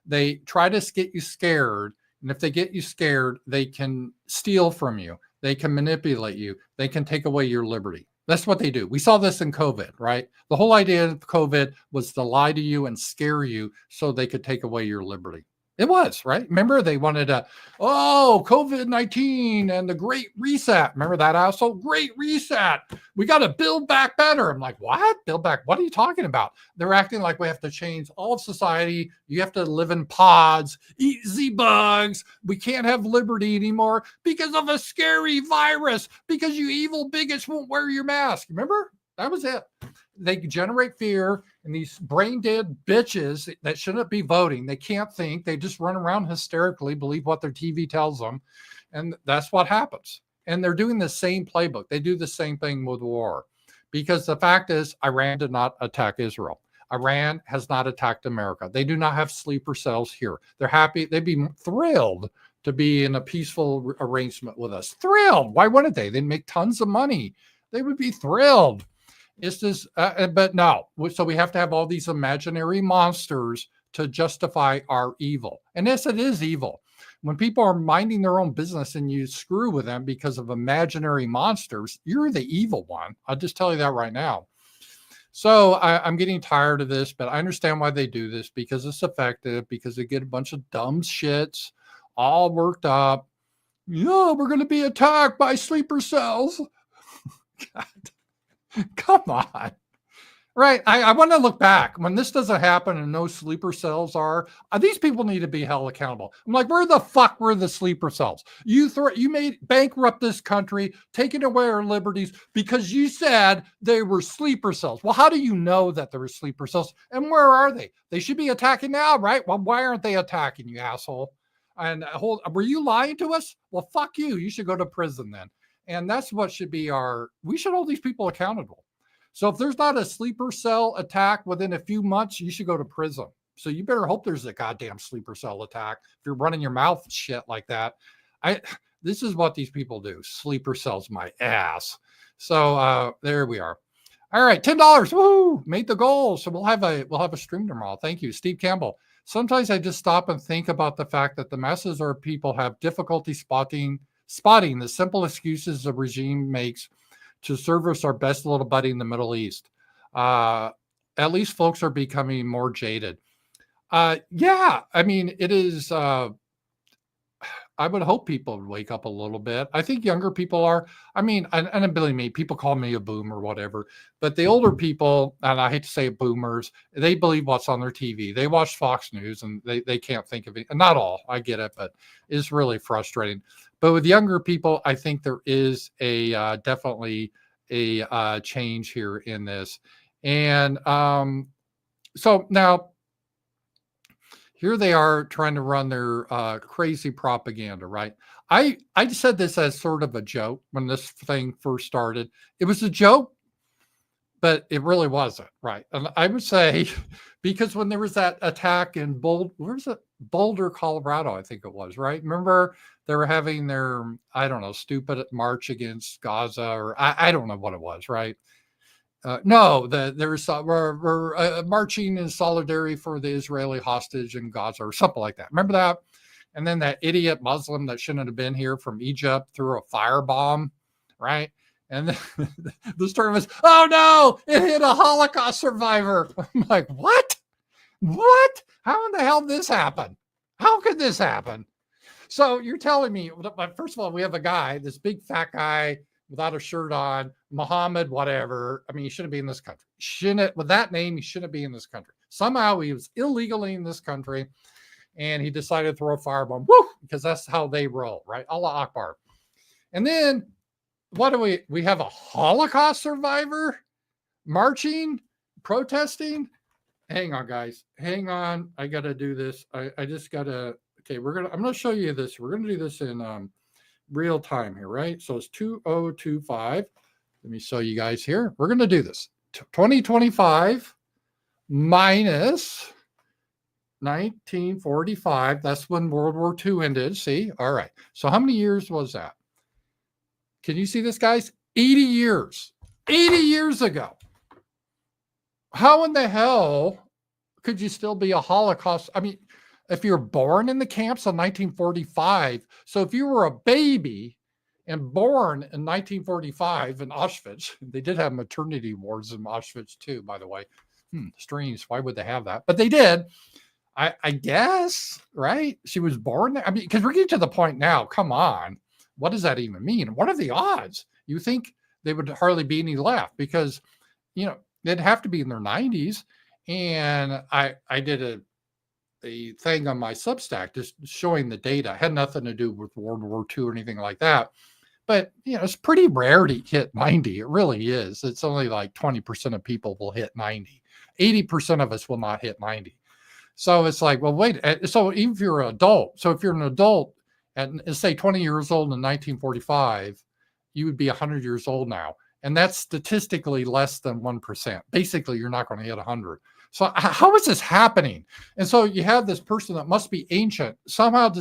They try to get you scared. And if they get you scared, they can steal from you. They can manipulate you. They can take away your liberty. That's what they do. We saw this in COVID, right? The whole idea of COVID was to lie to you and scare you so they could take away your liberty. It was, right? Remember, they wanted to, COVID-19 and the Great Reset. Remember that asshole? Great Reset. We got to build back better. I'm like, what? Build back? What are you talking about? They're acting like we have to change all of society. You have to live in pods, eat Z-bugs. We can't have liberty anymore because of a scary virus, because you evil bigots won't wear your mask. Remember? That was it. They generate fear, and these brain dead bitches that shouldn't be voting, they can't think. They just run around hysterically, believe what their TV tells them. And that's what happens. And they're doing the same playbook. They do the same thing with war. Because the fact is, Iran did not attack Israel. Iran has not attacked America. They do not have sleeper cells here. They're happy. They'd be thrilled to be in a peaceful arrangement with us. Thrilled. Why wouldn't they? They'd make tons of money. They would be thrilled. It's just, but no. So we have to have all these imaginary monsters to justify our evil. And yes, it is evil. When people are minding their own business and you screw with them because of imaginary monsters, you're the evil one. I'll just tell you that right now. So I'm getting tired of this, but I understand why they do this, because it's effective, because they get a bunch of dumb shits all worked up. Yeah, we're going to be attacked by sleeper cells. God. Come on. Right. I want to look back when this doesn't happen and no sleeper cells are. These people need to be held accountable. I'm like, where the fuck were the sleeper cells? You made bankrupt this country, taking away our liberties because you said they were sleeper cells. Well, how do you know that there were sleeper cells? And where are they? They should be attacking now, right? Well, why aren't they attacking, you asshole? And were you lying to us? Well, fuck you. You should go to prison then. And that's what should be we should hold these people accountable. So if there's not a sleeper cell attack within a few months, you should go to prison. So you better hope there's a goddamn sleeper cell attack. If you're running your mouth shit like that, this is what these people do. Sleeper cells, my ass. So there we are. All right, $10. Woo! Made the goal. So we'll have a stream tomorrow. Thank you, Steve Campbell. Sometimes I just stop and think about the fact that the masses of people have difficulty spotting the simple excuses the regime makes to service our best little buddy in the Middle East. At least folks are becoming more jaded. Yeah, I mean, it is, I would hope people would wake up a little bit. I think younger people are, I mean, and believe me, people call me a boomer or whatever, but the older people, and I hate to say it, boomers, they believe what's on their TV. They watch Fox News and they can't think of it. And not all, I get it, but it's really frustrating. But with younger people, I think there is definitely a change here in this. And so now, here they are trying to run their crazy propaganda, right? I said this as sort of a joke when this thing first started. It was a joke, but it really wasn't, right? And I would say, because when there was that attack in Boulder, Colorado, I think it was, right? Remember they were having their, I don't know, stupid march against Gaza, or I don't know what it was, right? No, we're marching in solidarity for the Israeli hostage in Gaza or something like that. Remember that? And then that idiot Muslim that shouldn't have been here from Egypt threw a firebomb, right? And the story was, oh no, it hit a Holocaust survivor. I'm like, what? What? How in the hell did this happen? How could this happen? So you're telling me, first of all, we have a guy, this big fat guy, without a shirt on, Muhammad, whatever. I mean, he shouldn't be in this country. With that name, he shouldn't be in this country. Somehow he was illegally in this country and he decided to throw a firebomb. Woo! Because that's how they roll, right? Allah Akbar. And then what do we have a Holocaust survivor marching, protesting? Hang on, guys. Hang on. I got to do this. I just got to, okay, I'm going to show you this. We're going to do this in, real time here, right? So it's 2025. Let me show you guys here. We're going to do this. 2025 minus 1945. That's when World War II ended. See? All right. So how many years was that? Can you see this, guys? 80 years. 80 years ago. How in the hell could you still be a Holocaust? I mean, if you're born in the camps in 1945, so if you were a baby and born in 1945 in Auschwitz, they did have maternity wards in Auschwitz too, by the way. Strange. Why would they have that? But they did. I guess, right? She was born there. I mean, because we're getting to the point now. Come on. What does that even mean? What are the odds? You think they would hardly be any left because, they'd have to be in their 90s. And I did a thing on my Substack just showing the data. It had nothing to do with World War II or anything like that. But, it's pretty rare to hit 90. It really is. It's only like 20% of people will hit 90. 80% of us will not hit 90. So it's like, well, wait. So even if you're an adult, if you're an adult and say 20 years old in 1945, you would be 100 years old now. And that's statistically less than 1%. Basically, you're not going to hit 100. So how is this happening? And so you have this person that must be ancient, somehow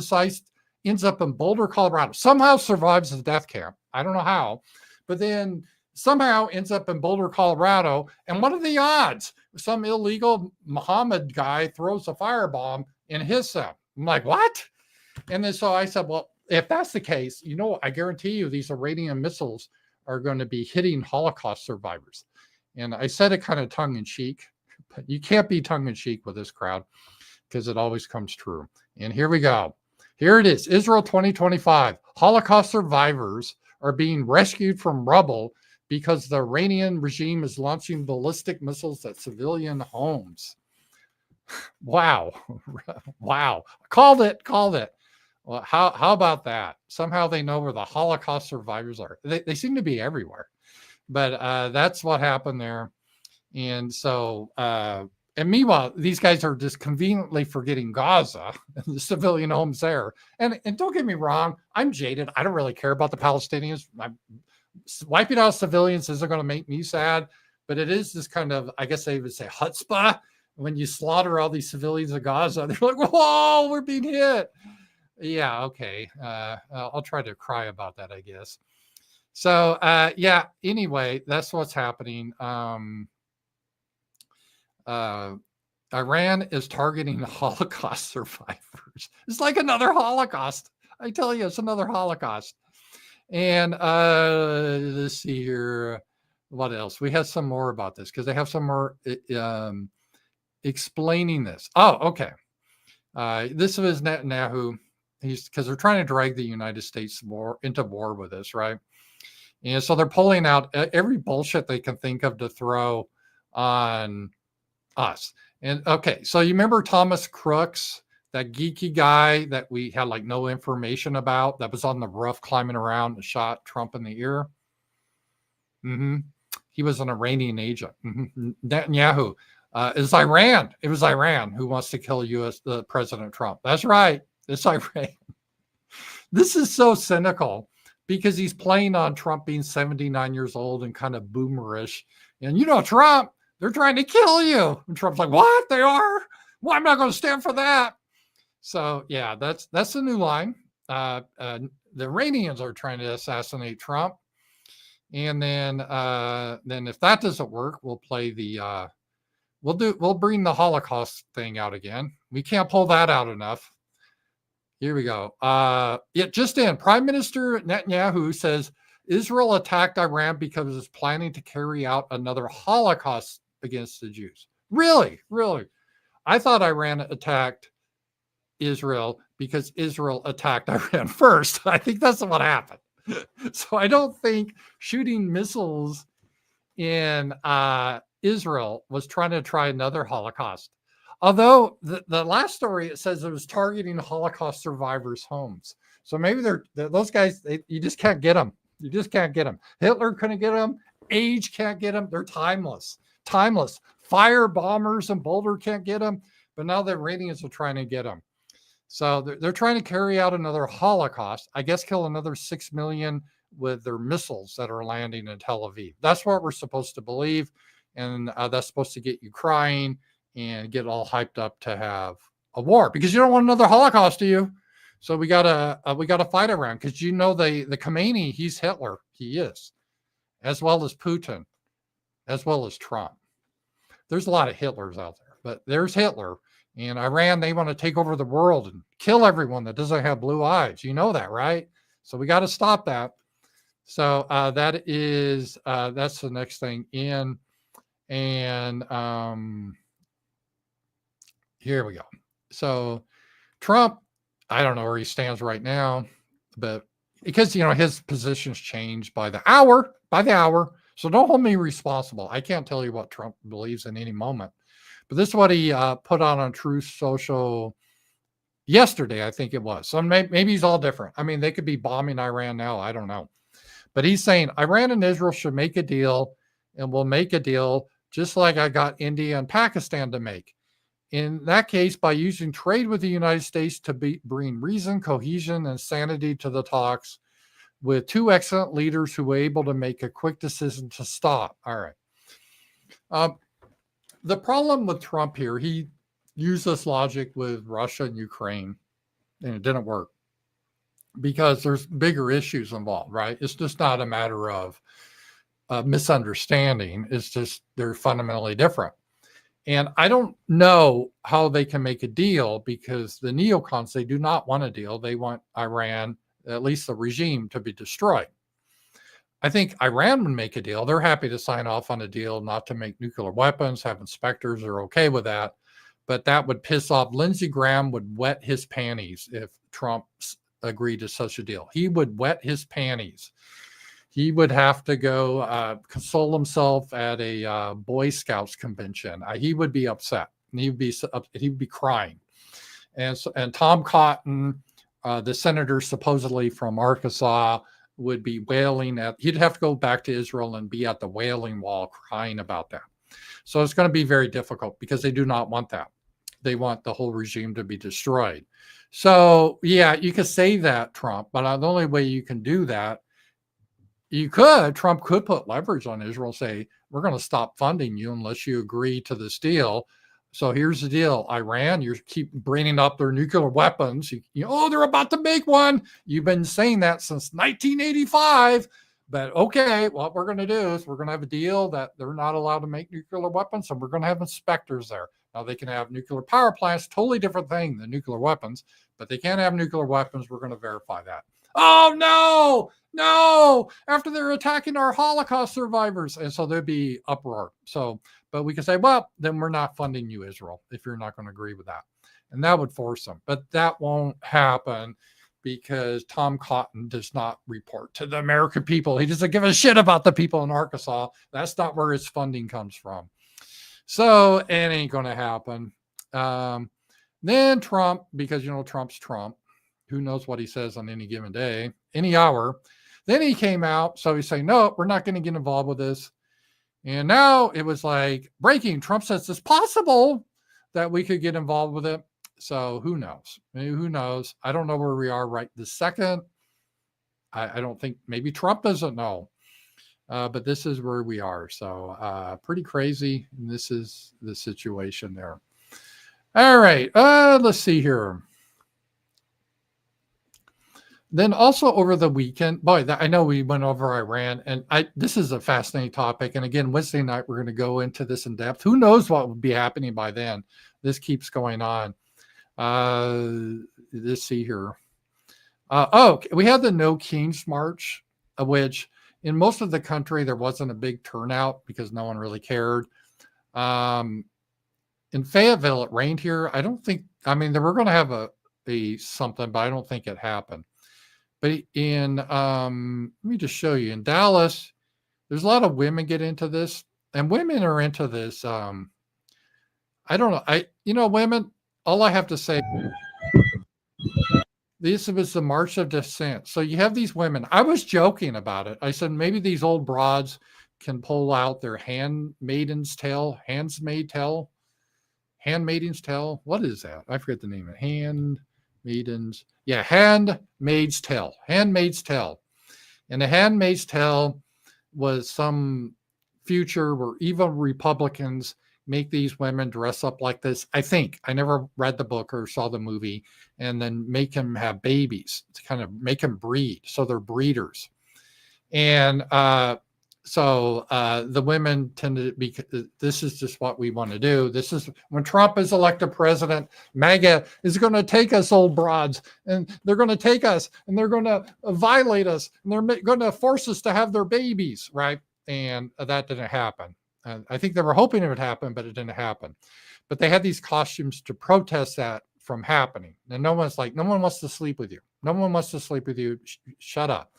ends up in Boulder, Colorado, somehow survives the death camp. I don't know how, but then somehow ends up in Boulder, Colorado. And what are the odds? Some illegal Muhammad guy throws a firebomb and hits them. I'm like, what? And then so I said, well, if that's the case, I guarantee you these Iranian missiles are going to be hitting Holocaust survivors. And I said it kind of tongue in cheek, but you can't be tongue in cheek with this crowd because it always comes true. And here we go. Here it is. Israel 2025. Holocaust survivors are being rescued from rubble because the Iranian regime is launching ballistic missiles at civilian homes. Wow. Wow. Called it. Well, how about that? Somehow they know where the Holocaust survivors are. They seem to be everywhere. But that's what happened there. And so, and meanwhile, these guys are just conveniently forgetting Gaza and the civilian homes there. And don't get me wrong, I'm jaded. I don't really care about the Palestinians. Wiping out civilians isn't going to make me sad, but it is this kind of, I guess they would say, chutzpah. When you slaughter all these civilians of Gaza, they're like, whoa, we're being hit. Yeah, okay. I'll try to cry about that, I guess. So, yeah, anyway, that's what's happening. Iran is targeting Holocaust survivors. It's like another Holocaust. I tell you, it's another Holocaust. And let's see here. What else? We have some more about this because they have some more explaining this. Oh, okay. This was Netanyahu. Because they're trying to drag the United States into war with us, right? And so they're pulling out every bullshit they can think of to throw on us. And okay, so you remember Thomas Crooks, that geeky guy that we had like no information about, that was on the roof climbing around and shot Trump in the ear? He was an Iranian agent. Netanyahu is Iran. It was Iran who wants to kill President Trump. That's right. It's Iran. This is so cynical because he's playing on Trump being 79 years old and kind of boomerish. And Trump, they're trying to kill you. And Trump's like, what? They are? Well, I'm not going to stand for that. So yeah, that's the new line. The Iranians are trying to assassinate Trump. And then if that doesn't work, we'll play we'll bring the Holocaust thing out again. We can't pull that out enough. Here we go. Just in, Prime Minister Netanyahu says Israel attacked Iran because it's planning to carry out another Holocaust against the Jews. Really? Really? I thought Iran attacked Israel because Israel attacked Iran first. I think that's what happened. So I don't think shooting missiles in Israel was trying to try another Holocaust. Although the last story, it says it was targeting Holocaust survivors' homes. So maybe those guys, you just can't get them. You just can't get them. Hitler couldn't get them. Age can't get them. They're timeless. Timeless. Fire bombers in Boulder can't get them. But now the Iranians are trying to get them. So they're trying to carry out another Holocaust. I guess kill another 6 million with their missiles that are landing in Tel Aviv. That's what we're supposed to believe. And that's supposed to get you crying and get all hyped up to have a war because you don't want another Holocaust, do you? So we gotta fight around because the Khomeini, he's Hitler, he is, as well as Putin, as well as Trump. There's a lot of Hitlers out there, but there's Hitler. And Iran, they want to take over the world and kill everyone that doesn't have blue eyes. You know that, right? So we got to stop that. So that's the next thing in, and here we go. So Trump, I don't know where he stands right now, but because, his positions change by the hour. So don't hold me responsible. I can't tell you what Trump believes in any moment, but this is what he put on Truth Social yesterday, I think it was. So maybe he's all different. I mean, they could be bombing Iran now. I don't know, but he's saying Iran and Israel should make a deal, and we'll make a deal just like I got India and Pakistan to make. In that case, by using trade with the United States to bring reason, cohesion, and sanity to the talks, with two excellent leaders who were able to make a quick decision to stop. All right. The problem with Trump here, he used this logic with Russia and Ukraine, and it didn't work because there's bigger issues involved, right? It's just not a matter of misunderstanding. It's just they're fundamentally different. And I don't know how they can make a deal because the neocons, they do not want a deal. They want Iran, at least the regime, to be destroyed. I think Iran would make a deal. They're happy to sign off on a deal not to make nuclear weapons, have inspectors, they're okay with that. But that would piss off. Lindsey Graham would wet his panties if Trump agreed to such a deal. He would wet his panties. He would have to go console himself at a Boy Scouts convention. He would be upset. He'd be crying. And Tom Cotton, the senator supposedly from Arkansas, would be wailing he'd have to go back to Israel and be at the Wailing Wall crying about that. So it's going to be very difficult because they do not want that. They want the whole regime to be destroyed. So yeah, you could say that, Trump, but the only way you can do that, Trump could put leverage on Israel, say, we're going to stop funding you unless you agree to this deal. So here's the deal, Iran, you keep bringing up their nuclear weapons. They're about to make one. You've been saying that since 1985. But okay, what we're going to do is we're going to have a deal that they're not allowed to make nuclear weapons, and we're going to have inspectors there. Now, they can have nuclear power plants, totally different thing than nuclear weapons, but they can't have nuclear weapons. We're going to verify that. Oh, no, after they're attacking our Holocaust survivors. And so there'd be uproar. But we can say, well, then we're not funding you, Israel, if you're not going to agree with that. And that would force them. But that won't happen because Tom Cotton does not report to the American people. He doesn't give a shit about the people in Arkansas. That's not where his funding comes from. So it ain't going to happen. Then Trump, because, Trump's Trump. Who knows what he says on any given day, any hour. Then he came out. So he's saying, no, we're not going to get involved with this. And now it was like breaking. Trump says it's possible that we could get involved with it. So who knows? Who knows? I don't know where we are right this second. I don't think, maybe Trump doesn't know. But this is where we are. So pretty crazy. And this is the situation there. All right. Let's see here. Then also over the weekend, I know we went over Iran, and this is a fascinating topic. And again, Wednesday night, we're going to go into this in depth. Who knows what will be happening by then? This keeps going on. Let's see here. We had the No Kings March, which in most of the country, there wasn't a big turnout because no one really cared. In Fayetteville, it rained here. They were going to have a something, but I don't think it happened. But let me just show you, in Dallas, there's a lot of women get into this, and women are into this. I don't know. Women, all I have to say, this was the March of Dissent. So you have these women. I was joking about it. I said, maybe these old broads can pull out their handmaiden's tale. Handmaiden's tale. What is that? I forget the name of it. Handmaid's Tale. Handmaid's Tale. And the Handmaid's Tale was some future where evil Republicans make these women dress up like this. I think. I never read the book or saw the movie. And then make them have babies to kind of make them breed. So they're breeders. And so the women tend to be, this is just what we want to do. This is when Trump is elected president, MAGA is going to take us, old broads, and they're going to take us and they're going to violate us and they're going to force us to have their babies, right? And that didn't happen. I think they were hoping it would happen, but it didn't happen. But they had these costumes to protest that from happening. And no one wants to sleep with you. No one wants to sleep with you. Shut up.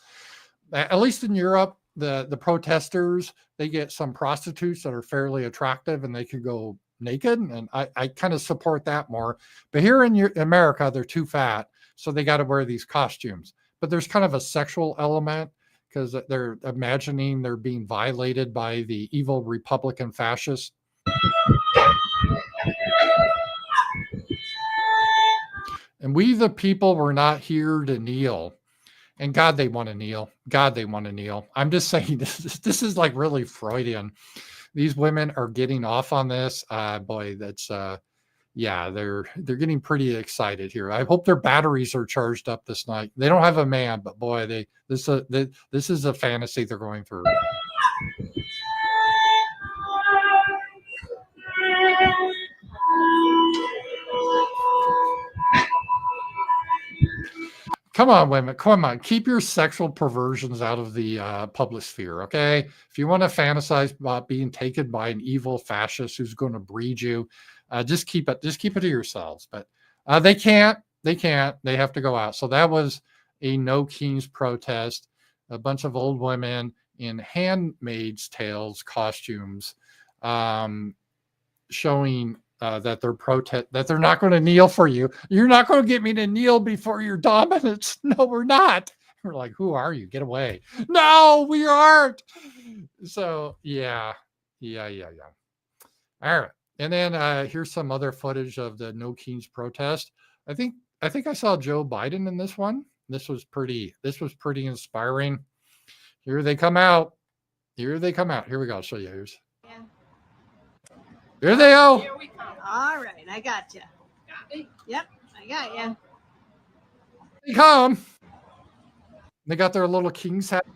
At least in Europe, the protesters, they get some prostitutes that are fairly attractive and they could go naked. And I kind of support that more. But here in America, they're too fat. So they got to wear these costumes. But there's kind of a sexual element because they're imagining they're being violated by the evil Republican fascists. And we, the people, were not here to kneel. And God, they want to kneel. God, they want to kneel. I'm just saying this is like really Freudian. These women are getting off on this. Boy, that's yeah, they're getting pretty excited here. I hope their batteries are charged up this night. They don't have a man, but boy, this is a fantasy they're going through. Come on, women. Come on. Keep your sexual perversions out of the public sphere, okay? If you want to fantasize about being taken by an evil fascist who's going to breed you, just keep it to yourselves. But they can't. They can't. They have to go out. So that was a No Kings protest. A bunch of old women in Handmaid's Tales costumes, showing that they're not going to kneel for you. You're not going to get me to kneel before your dominance. No, we're not. We're like, who are you? Get away. No, we aren't. So yeah. All right. And then here's some other footage of the No Kings protest. I think I saw Joe Biden in this one. This was pretty inspiring. Here they come out. Here we go. I'll show you. Here they go.
Here we come. All right, I got you. Got me? Yep, I got you.
They come. They got their little king's hat.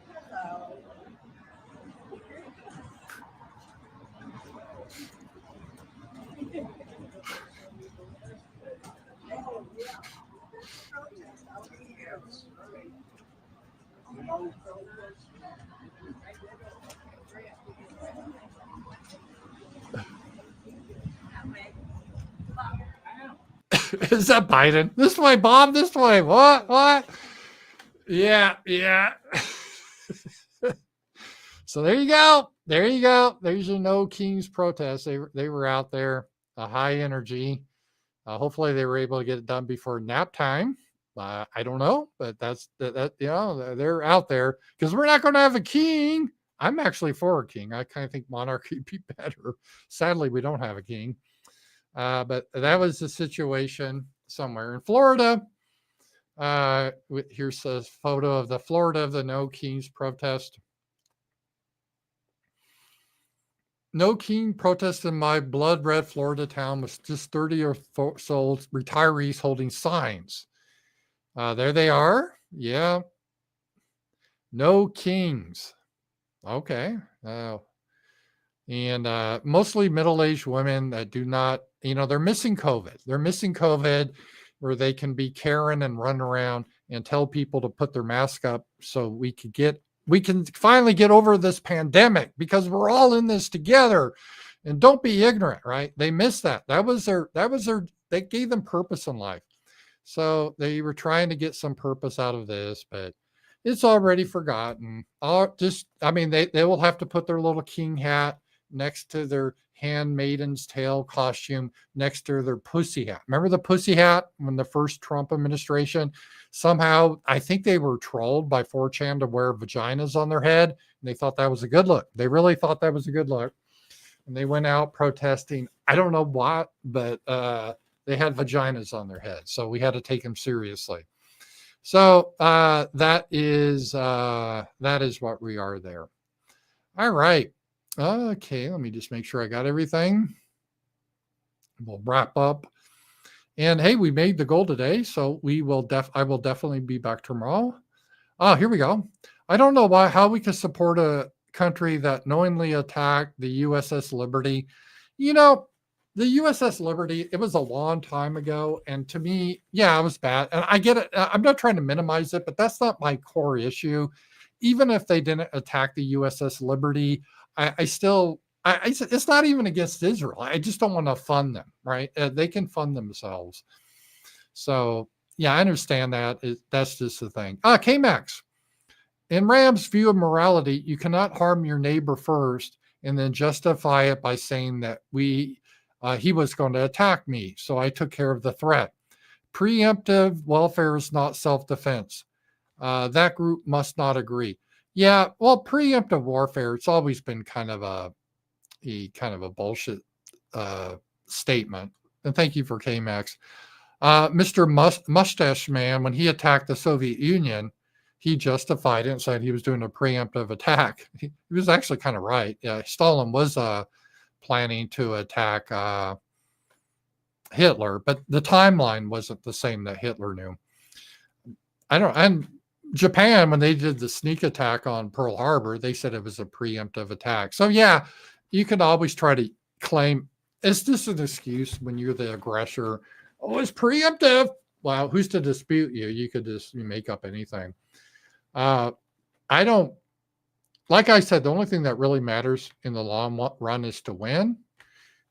Is that Biden? This way, Bob. This way. What? Yeah. So there you go. There's your No Kings protest. They were out there, high energy. Hopefully they were able to get it done before nap time. I don't know, but that's they're out there because we're not going to have a king. I'm actually for a king. I kind of think monarchy would be better. Sadly, we don't have a king. But that was the situation somewhere in Florida. Here's a photo of the No Kings protest. No king protest in my blood red Florida town was just 30 or so retirees holding signs. There they are. Yeah. No kings. Okay. And mostly middle-aged women that do not, they're missing COVID. They're missing COVID where they can be Karen and run around and tell people to put their mask up so we can finally get over this pandemic because we're all in this together. And don't be ignorant, right? They missed that. They gave them purpose in life. So they were trying to get some purpose out of this, but it's already forgotten. They will have to put their little king hat next to their Handmaid's Tale costume, next to their pussy hat. Remember the pussy hat when the first Trump administration? Somehow, I think they were trolled by 4chan to wear vaginas on their head, and they thought that was a good look. They really thought that was a good look. And they went out protesting. I don't know what, but they had vaginas on their head, so we had to take them seriously. So that is what we are there. All right. Okay, let me just make sure I got everything. We'll wrap up. And hey, we made the goal today, so I will definitely be back tomorrow. Here we go. I don't know how we can support a country that knowingly attacked the USS Liberty. The USS Liberty, it was a long time ago. And to me, yeah, it was bad. And I get it. I'm not trying to minimize it, but that's not my core issue. Even if they didn't attack the USS Liberty, it's not even against Israel. I just don't want to fund them, right? They can fund themselves. So, yeah, I understand that. That's just the thing. K-Max. In Ram's view of morality, you cannot harm your neighbor first and then justify it by saying that he was going to attack me, so I took care of the threat. Preemptive welfare is not self-defense. That group must not agree. Yeah, well, preemptive warfare, it's always been kind of a bullshit statement. And thank you for K-Max. Mr. Mustache Man, when he attacked the Soviet Union, he justified it and said he was doing a preemptive attack. He was actually kind of right. Yeah, Stalin was planning to attack Hitler, but the timeline wasn't the same that Hitler knew. And Japan, when they did the sneak attack on Pearl Harbor, they said it was a preemptive attack. So yeah, you can always try to claim, is this an excuse when you're the aggressor? Oh, it's preemptive. Well, who's to dispute you? You could just make up anything. I don't, like I said, the only thing that really matters in the long run is to win.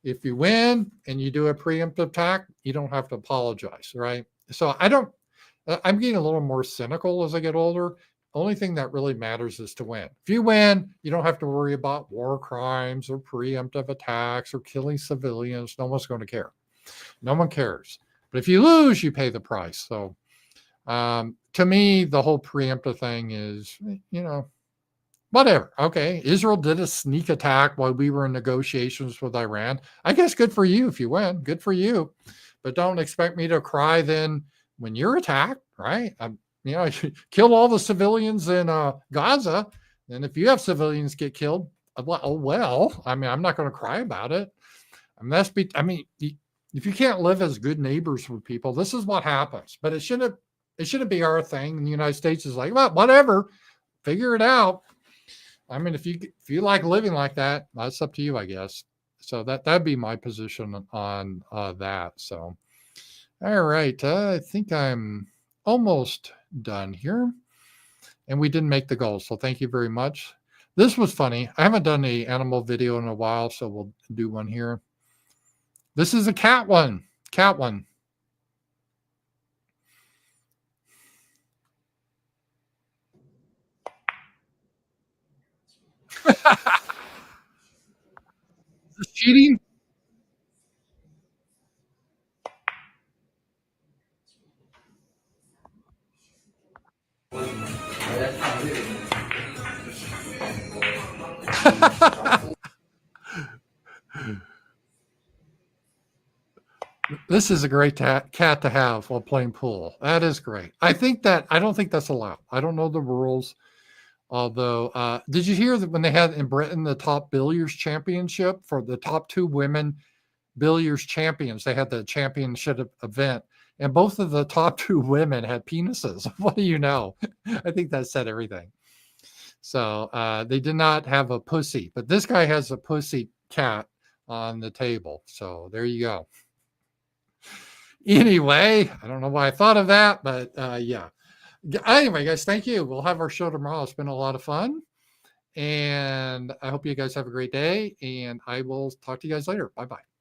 If you win and you do a preemptive attack, you don't have to apologize, right? So I'm getting a little more cynical as I get older. Only thing that really matters is to win. If you win, you don't have to worry about war crimes or preemptive attacks or killing civilians. No one's going to care. No one cares. But if you lose, you pay the price. So to me, the whole preemptive thing is, whatever. Okay, Israel did a sneak attack while we were in negotiations with Iran. I guess good for you if you win. Good for you. But don't expect me to cry then when you're attacked, right? Kill all the civilians in Gaza. And if you have civilians get killed, well, I'm not going to cry about it. If you can't live as good neighbors with people, this is what happens. But it shouldn't be our thing. And the United States is like, well, whatever, figure it out. If you like living like that, that's up to you, I guess. So that'd be my position on that. So, all right, I think I'm almost done here, and we didn't make the goal. So thank you very much. This was funny. I haven't done an animal video in a while, so we'll do one here. This is a cat one. Cat one. Is this cheating? This is a great cat to have while playing pool. That is great. I don't think that's allowed. I don't know the rules. Although, did you hear that when they had in Britain the top billiards championship for the top 2 women billiards champions, they had the championship event, and both of the top 2 women had penises. What do you know? I think that said everything. So they did not have a pussy, but this guy has a pussy cat on the table. So there you go. Anyway, I don't know why I thought of that, but yeah. Anyway, guys, thank you. We'll have our show tomorrow. It's been a lot of fun. And I hope you guys have a great day. And I will talk to you guys later. Bye-bye.